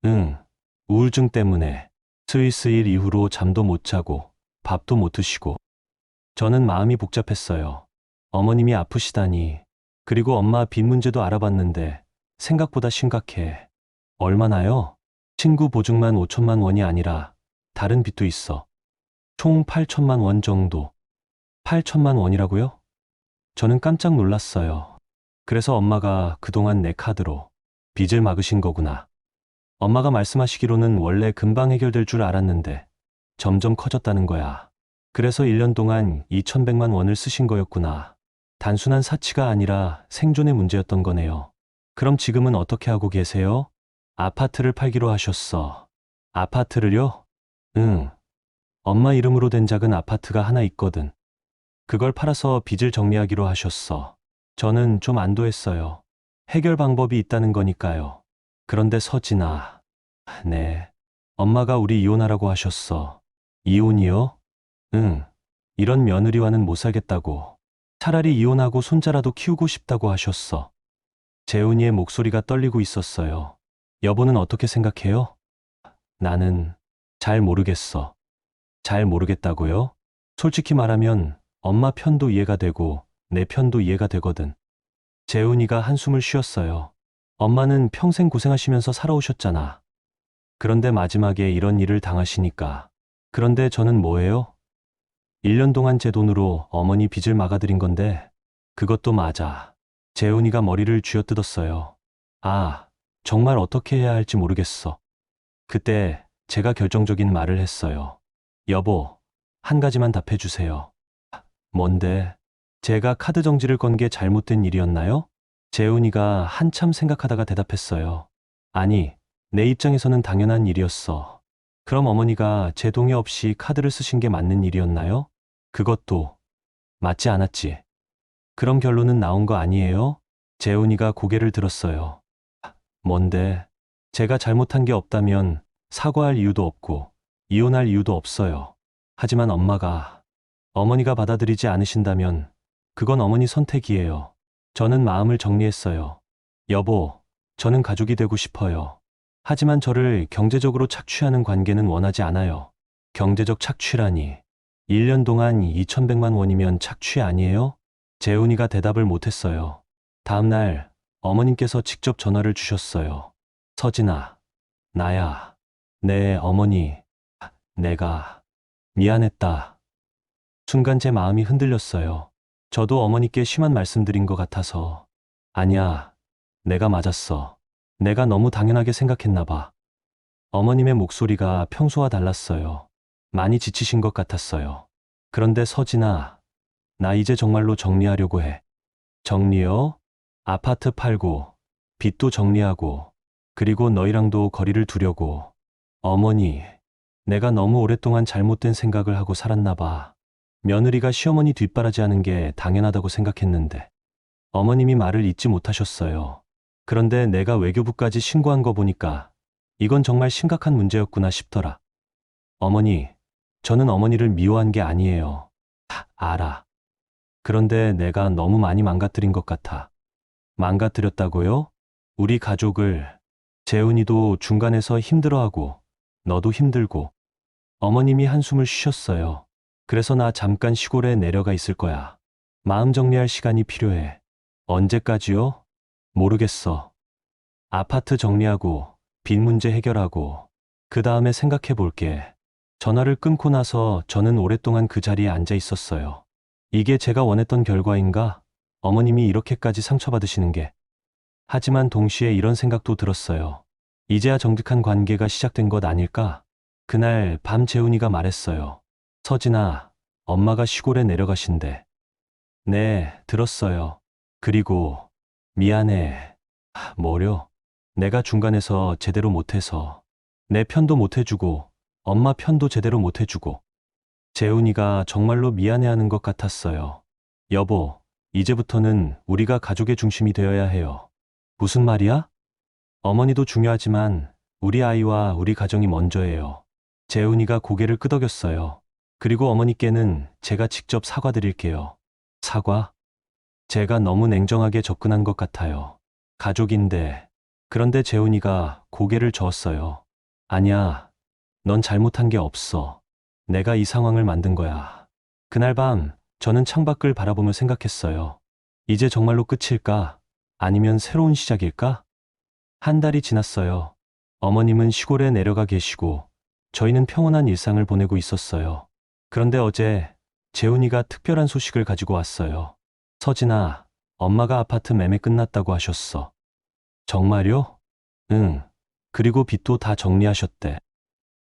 응, 우울증 때문에. 스위스 일 이후로 잠도 못 자고 밥도 못 드시고. 저는 마음이 복잡했어요. 어머님이 아프시다니. 그리고 엄마 빚 문제도 알아봤는데 생각보다 심각해. 얼마나요? 친구 보증만 5천만 원이 아니라 다른 빚도 있어. 총 8천만 원 정도. 8천만 원이라고요? 저는 깜짝 놀랐어요. 그래서 엄마가 그동안 내 카드로 빚을 막으신 거구나. 엄마가 말씀하시기로는 원래 금방 해결될 줄 알았는데 점점 커졌다는 거야. 그래서 1년 동안 2,100만 원을 쓰신 거였구나. 단순한 사치가 아니라 생존의 문제였던 거네요. 그럼 지금은 어떻게 하고 계세요? 아파트를 팔기로 하셨어. 아파트를요? 응. 엄마 이름으로 된 작은 아파트가 하나 있거든. 그걸 팔아서 빚을 정리하기로 하셨어. 저는 좀 안도했어요. 해결 방법이 있다는 거니까요. 그런데 서진아. 네. 엄마가 우리 이혼하라고 하셨어. 이혼이요? 응. 이런 며느리와는 못 살겠다고. 차라리 이혼하고 손자라도 키우고 싶다고 하셨어. 재훈이의 목소리가 떨리고 있었어요. 여보는 어떻게 생각해요? 나는 잘 모르겠어. 잘 모르겠다고요? 솔직히 말하면 엄마 편도 이해가 되고 내 편도 이해가 되거든. 재훈이가 한숨을 쉬었어요. 엄마는 평생 고생하시면서 살아오셨잖아. 그런데 마지막에 이런 일을 당하시니까. 그런데 저는 뭐예요? 1년 동안 제 돈으로 어머니 빚을 막아드린 건데 그것도 맞아. 재훈이가 머리를 쥐어뜯었어요. 아, 정말 어떻게 해야 할지 모르겠어. 그때 제가 결정적인 말을 했어요. 여보, 한 가지만 답해주세요. 뭔데? 제가 카드 정지를 건 게 잘못된 일이었나요? 재훈이가 한참 생각하다가 대답했어요. 아니, 내 입장에서는 당연한 일이었어. 그럼 어머니가 제 동의 없이 카드를 쓰신 게 맞는 일이었나요? 그것도 맞지 않았지. 그럼 결론은 나온 거 아니에요? 재훈이가 고개를 들었어요. 뭔데? 제가 잘못한 게 없다면 사과할 이유도 없고 이혼할 이유도 없어요. 하지만 어머니가 받아들이지 않으신다면 그건 어머니 선택이에요. 저는 마음을 정리했어요. 여보, 저는 가족이 되고 싶어요. 하지만 저를 경제적으로 착취하는 관계는 원하지 않아요. 경제적 착취라니. 1년 동안 2,100만 원이면 착취 아니에요? 재훈이가 대답을 못했어요. 다음 날 어머님께서 직접 전화를 주셨어요. 서진아, 나야. 네, 어머니. 내가 미안했다. 순간 제 마음이 흔들렸어요. 저도 어머니께 심한 말씀드린 것 같아서. 아니야, 내가 맞았어. 내가 너무 당연하게 생각했나 봐. 어머님의 목소리가 평소와 달랐어요. 많이 지치신 것 같았어요. 그런데 서진아, 나 이제 정말로 정리하려고 해. 정리요? 아파트 팔고, 빚도 정리하고, 그리고 너희랑도 거리를 두려고. 어머니, 내가 너무 오랫동안 잘못된 생각을 하고 살았나 봐. 며느리가 시어머니 뒷바라지하는 게 당연하다고 생각했는데. 어머님이 말을 잊지 못하셨어요. 그런데 내가 외교부까지 신고한 거 보니까 이건 정말 심각한 문제였구나 싶더라. 어머니, 저는 어머니를 미워한 게 아니에요. 알아. 그런데 내가 너무 많이 망가뜨린 것 같아. 망가뜨렸다고요? 우리 가족을. 재훈이도 중간에서 힘들어하고 너도 힘들고. 어머님이 한숨을 쉬셨어요. 그래서 나 잠깐 시골에 내려가 있을 거야. 마음 정리할 시간이 필요해. 언제까지요? 모르겠어. 아파트 정리하고 빚 문제 해결하고 그 다음에 생각해 볼게. 전화를 끊고 나서 저는 오랫동안 그 자리에 앉아 있었어요. 이게 제가 원했던 결과인가? 어머님이 이렇게까지 상처받으시는 게. 하지만 동시에 이런 생각도 들었어요. 이제야 정직한 관계가 시작된 것 아닐까? 그날 밤 재훈이가 말했어요. 서진아, 엄마가 시골에 내려가신대. 네, 들었어요. 그리고 미안해. 뭐려? 내가 중간에서 제대로 못해서 내 편도 못해주고 엄마 편도 제대로 못해주고. 재훈이가 정말로 미안해하는 것 같았어요. 여보, 이제부터는 우리가 가족의 중심이 되어야 해요. 무슨 말이야? 어머니도 중요하지만 우리 아이와 우리 가정이 먼저예요. 재훈이가 고개를 끄덕였어요. 그리고 어머니께는 제가 직접 사과드릴게요. 사과? 제가 너무 냉정하게 접근한 것 같아요. 가족인데. 그런데 재훈이가 고개를 저었어요. 아니야, 넌 잘못한 게 없어. 내가 이 상황을 만든 거야. 그날 밤 저는 창밖을 바라보며 생각했어요. 이제 정말로 끝일까? 아니면 새로운 시작일까? 한 달이 지났어요. 어머님은 시골에 내려가 계시고 저희는 평온한 일상을 보내고 있었어요. 그런데 어제 재훈이가 특별한 소식을 가지고 왔어요. 서진아, 엄마가 아파트 매매 끝났다고 하셨어. 정말요? 응. 그리고 빚도 다 정리하셨대.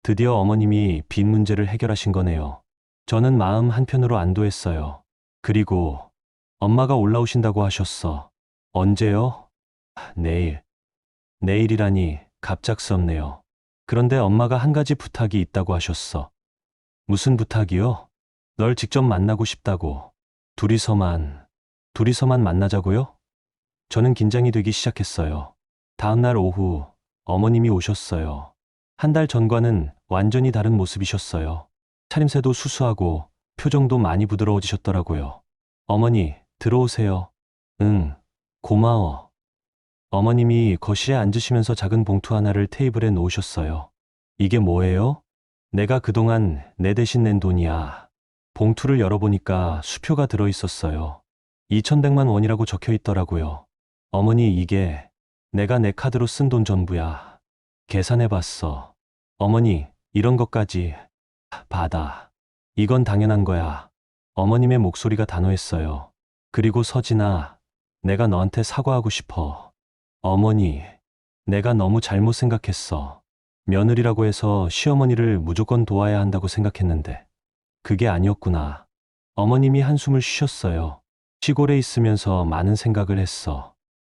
드디어 어머님이 빚 문제를 해결하신 거네요. 저는 마음 한편으로 안도했어요. 그리고 엄마가 올라오신다고 하셨어. 언제요? 내일. 내일이라니 갑작스럽네요. 그런데 엄마가 한 가지 부탁이 있다고 하셨어. 무슨 부탁이요? 널 직접 만나고 싶다고. 둘이서만 만나자고요? 저는 긴장이 되기 시작했어요. 다음날 오후 어머님이 오셨어요. 한 달 전과는 완전히 다른 모습이셨어요. 차림새도 수수하고 표정도 많이 부드러워지셨더라고요. 어머니, 들어오세요. 응, 고마워. 어머님이 거실에 앉으시면서 작은 봉투 하나를 테이블에 놓으셨어요. 이게 뭐예요? 내가 그동안 내 대신 낸 돈이야. 봉투를 열어보니까 수표가 들어있었어요. 2,100만 원이라고 적혀 있더라고요. 어머니, 이게 내가 내 카드로 쓴 돈 전부야. 계산해봤어. 어머니, 이런 것까지 받아. 이건 당연한 거야. 어머님의 목소리가 단호했어요. 그리고 서진아, 내가 너한테 사과하고 싶어. 어머니, 내가 너무 잘못 생각했어. 며느리라고 해서 시어머니를 무조건 도와야 한다고 생각했는데 그게 아니었구나. 어머님이 한숨을 쉬셨어요. 시골에 있으면서 많은 생각을 했어.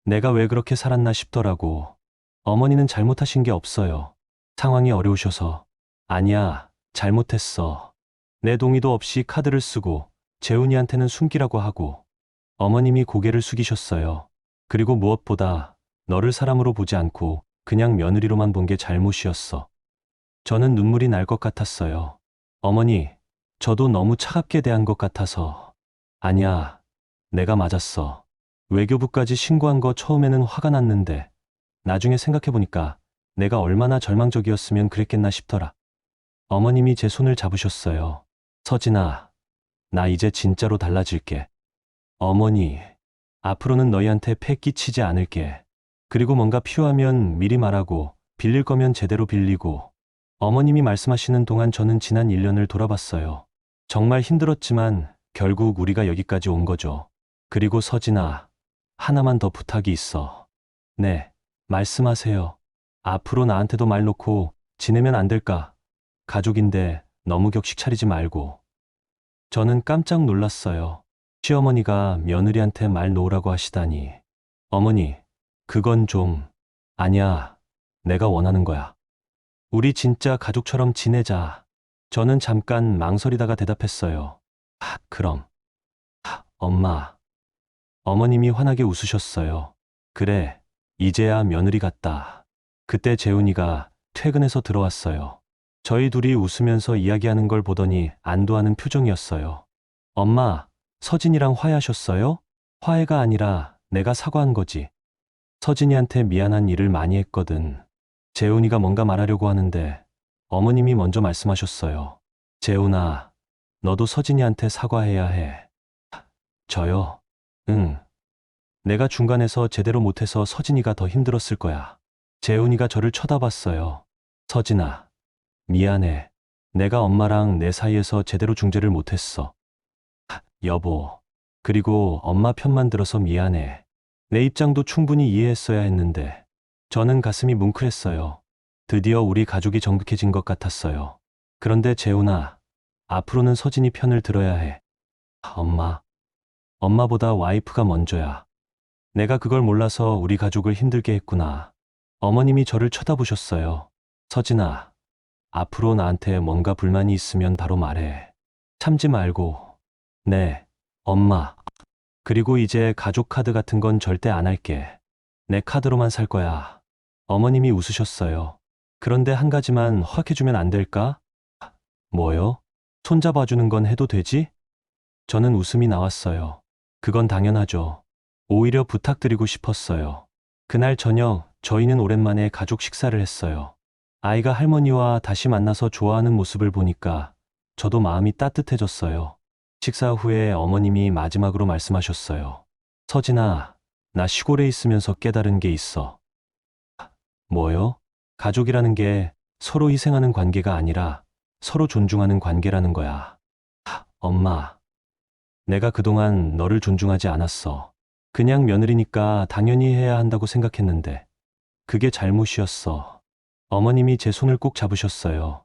내가 왜 그렇게 살았나 싶더라고. 어머니는 잘못하신 게 없어요. 상황이 어려우셔서. 아니야, 잘못했어. 내 동의도 없이 카드를 쓰고 재훈이한테는 숨기라고 하고. 어머님이 고개를 숙이셨어요. 그리고 무엇보다 너를 사람으로 보지 않고 그냥 며느리로만 본 게 잘못이었어. 저는 눈물이 날 것 같았어요. 어머니, 저도 너무 차갑게 대한 것 같아서. 아니야, 내가 맞았어. 외교부까지 신고한 거 처음에는 화가 났는데 나중에 생각해보니까 내가 얼마나 절망적이었으면 그랬겠나 싶더라. 어머님이 제 손을 잡으셨어요. 서진아, 나 이제 진짜로 달라질게. 어머니, 앞으로는 너희한테 패 끼치지 않을게. 그리고 뭔가 필요하면 미리 말하고 빌릴 거면 제대로 빌리고. 어머님이 말씀하시는 동안 저는 지난 1년을 돌아봤어요. 정말 힘들었지만 결국 우리가 여기까지 온 거죠. 그리고 서진아, 하나만 더 부탁이 있어. 네, 말씀하세요. 앞으로 나한테도 말 놓고 지내면 안 될까? 가족인데 너무 격식 차리지 말고. 저는 깜짝 놀랐어요. 시어머니가 며느리한테 말 놓으라고 하시다니. 어머니, 그건 좀. 아니야, 내가 원하는 거야. 우리 진짜 가족처럼 지내자. 저는 잠깐 망설이다가 대답했어요. 그럼. 엄마. 어머님이 환하게 웃으셨어요. 그래, 이제야 며느리 같다. 그때 재훈이가 퇴근해서 들어왔어요. 저희 둘이 웃으면서 이야기하는 걸 보더니 안도하는 표정이었어요. 엄마, 서진이랑 화해하셨어요? 화해가 아니라 내가 사과한 거지. 서진이한테 미안한 일을 많이 했거든. 재훈이가 뭔가 말하려고 하는데 어머님이 먼저 말씀하셨어요. 재훈아, 너도 서진이한테 사과해야 해. 저요? 응. 내가 중간에서 제대로 못해서 서진이가 더 힘들었을 거야. 재훈이가 저를 쳐다봤어요. 서진아, 미안해. 내가 엄마랑 내 사이에서 제대로 중재를 못했어. 여보, 그리고 엄마 편만 들어서 미안해. 내 입장도 충분히 이해했어야 했는데. 저는 가슴이 뭉클했어요. 드디어 우리 가족이 정직해진 것 같았어요. 그런데 재훈아, 앞으로는 서진이 편을 들어야 해. 엄마, 엄마보다 와이프가 먼저야. 내가 그걸 몰라서 우리 가족을 힘들게 했구나. 어머님이 저를 쳐다보셨어요. 서진아, 앞으로 나한테 뭔가 불만이 있으면 바로 말해. 참지 말고. 네, 엄마. 그리고 이제 가족 카드 같은 건 절대 안 할게. 내 카드로만 살 거야. 어머님이 웃으셨어요. 그런데 한 가지만 허락해주면 안 될까? 뭐요? 손잡아주는 건 해도 되지? 저는 웃음이 나왔어요. 그건 당연하죠. 오히려 부탁드리고 싶었어요. 그날 저녁 저희는 오랜만에 가족 식사를 했어요. 아이가 할머니와 다시 만나서 좋아하는 모습을 보니까 저도 마음이 따뜻해졌어요. 식사 후에 어머님이 마지막으로 말씀하셨어요. 서진아, 나 시골에 있으면서 깨달은 게 있어. 뭐요? 가족이라는 게 서로 희생하는 관계가 아니라 서로 존중하는 관계라는 거야. 엄마, 내가 그동안 너를 존중하지 않았어. 그냥 며느리니까 당연히 해야 한다고 생각했는데 그게 잘못이었어. 어머님이 제 손을 꼭 잡으셨어요.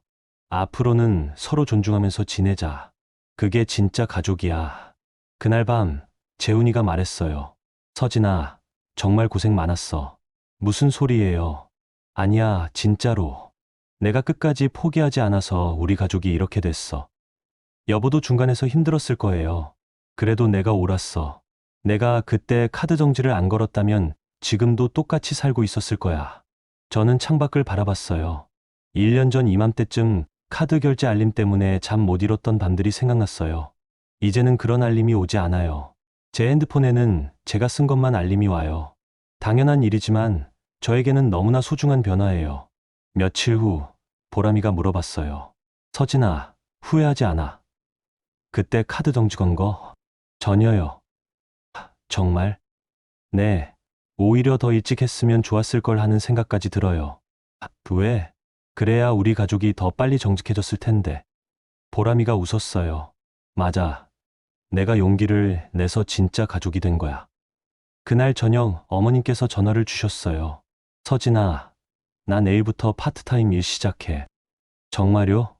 앞으로는 서로 존중하면서 지내자. 그게 진짜 가족이야. 그날 밤 재훈이가 말했어요. 서진아, 정말 고생 많았어. 무슨 소리예요? 아니야, 진짜로. 내가 끝까지 포기하지 않아서 우리 가족이 이렇게 됐어. 여보도 중간에서 힘들었을 거예요. 그래도 내가 옳았어. 내가 그때 카드 정지를 안 걸었다면 지금도 똑같이 살고 있었을 거야. 저는 창밖을 바라봤어요. 1년 전 이맘때쯤 카드 결제 알림 때문에 잠 못 이뤘던 밤들이 생각났어요. 이제는 그런 알림이 오지 않아요. 제 핸드폰에는 제가 쓴 것만 알림이 와요. 당연한 일이지만 저에게는 너무나 소중한 변화예요. 며칠 후 보람이가 물어봤어요. 서진아, 후회하지 않아? 그때 카드 정지 건 거? 전혀요. 정말? 네. 오히려 더 일찍 했으면 좋았을 걸 하는 생각까지 들어요. 왜? 그래야 우리 가족이 더 빨리 정직해졌을 텐데. 보람이가 웃었어요. 맞아. 내가 용기를 내서 진짜 가족이 된 거야. 그날 저녁 어머님께서 전화를 주셨어요. 서진아, 나 내일부터 파트타임 일 시작해. 정말요?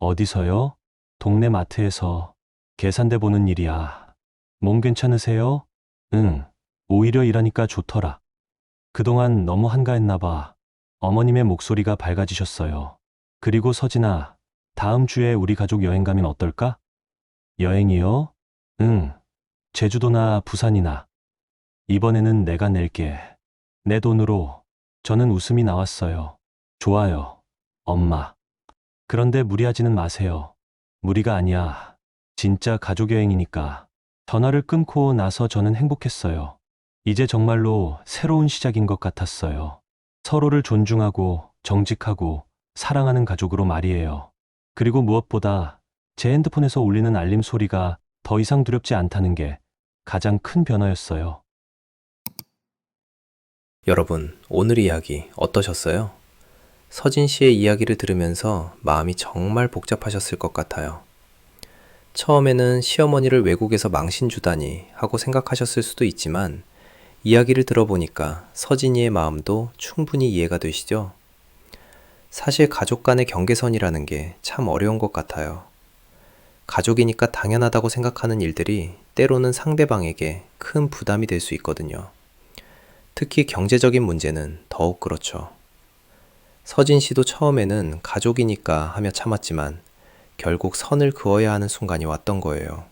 어디서요? 동네 마트에서. 계산대 보는 일이야. 몸 괜찮으세요? 응. 오히려 일하니까 좋더라. 그동안 너무 한가했나 봐. 어머님의 목소리가 밝아지셨어요. 그리고 서진아, 다음 주에 우리 가족 여행 가면 어떨까? 여행이요? 응. 제주도나 부산이나. 이번에는 내가 낼게. 내 돈으로. 저는 웃음이 나왔어요. 좋아요. 엄마. 그런데 무리하지는 마세요. 무리가 아니야. 진짜 가족 여행이니까. 전화를 끊고 나서 저는 행복했어요. 이제 정말로 새로운 시작인 것 같았어요. 서로를 존중하고 정직하고 사랑하는 가족으로 말이에요. 그리고 무엇보다 제 핸드폰에서 울리는 알림 소리가 더 이상 두렵지 않다는 게 가장 큰 변화였어요. 여러분, 오늘 이야기 어떠셨어요? 서진 씨의 이야기를 들으면서 마음이 정말 복잡하셨을 것 같아요. 처음에는 시어머니를 외국에서 망신 주다니 하고 생각하셨을 수도 있지만 이야기를 들어보니까 서진이의 마음도 충분히 이해가 되시죠? 사실 가족 간의 경계선이라는 게 참 어려운 것 같아요. 가족이니까 당연하다고 생각하는 일들이 때로는 상대방에게 큰 부담이 될 수 있거든요. 특히 경제적인 문제는 더욱 그렇죠. 서진 씨도 처음에는 가족이니까 하며 참았지만 결국 선을 그어야 하는 순간이 왔던 거예요.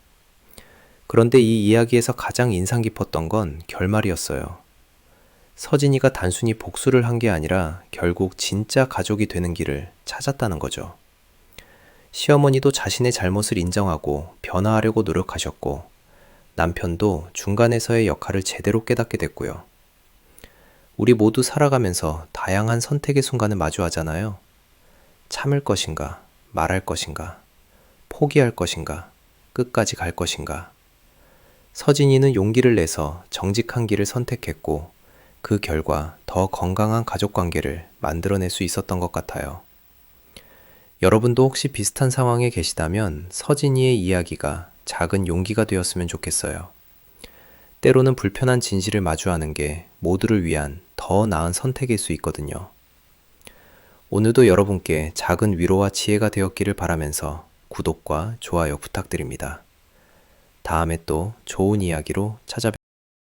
그런데 이 이야기에서 가장 인상 깊었던 건 결말이었어요. 서진이가 단순히 복수를 한 게 아니라 결국 진짜 가족이 되는 길을 찾았다는 거죠. 시어머니도 자신의 잘못을 인정하고 변화하려고 노력하셨고 남편도 중간에서의 역할을 제대로 깨닫게 됐고요. 우리 모두 살아가면서 다양한 선택의 순간을 마주하잖아요. 참을 것인가, 말할 것인가, 포기할 것인가, 끝까지 갈 것인가. 서진이는 용기를 내서 정직한 길을 선택했고 그 결과 더 건강한 가족관계를 만들어낼 수 있었던 것 같아요. 여러분도 혹시 비슷한 상황에 계시다면 서진이의 이야기가 작은 용기가 되었으면 좋겠어요. 때로는 불편한 진실을 마주하는 게 모두를 위한 더 나은 선택일 수 있거든요. 오늘도 여러분께 작은 위로와 지혜가 되었기를 바라면서 구독과 좋아요 부탁드립니다. 다음에 또 좋은 이야기로 찾아뵙겠습니다.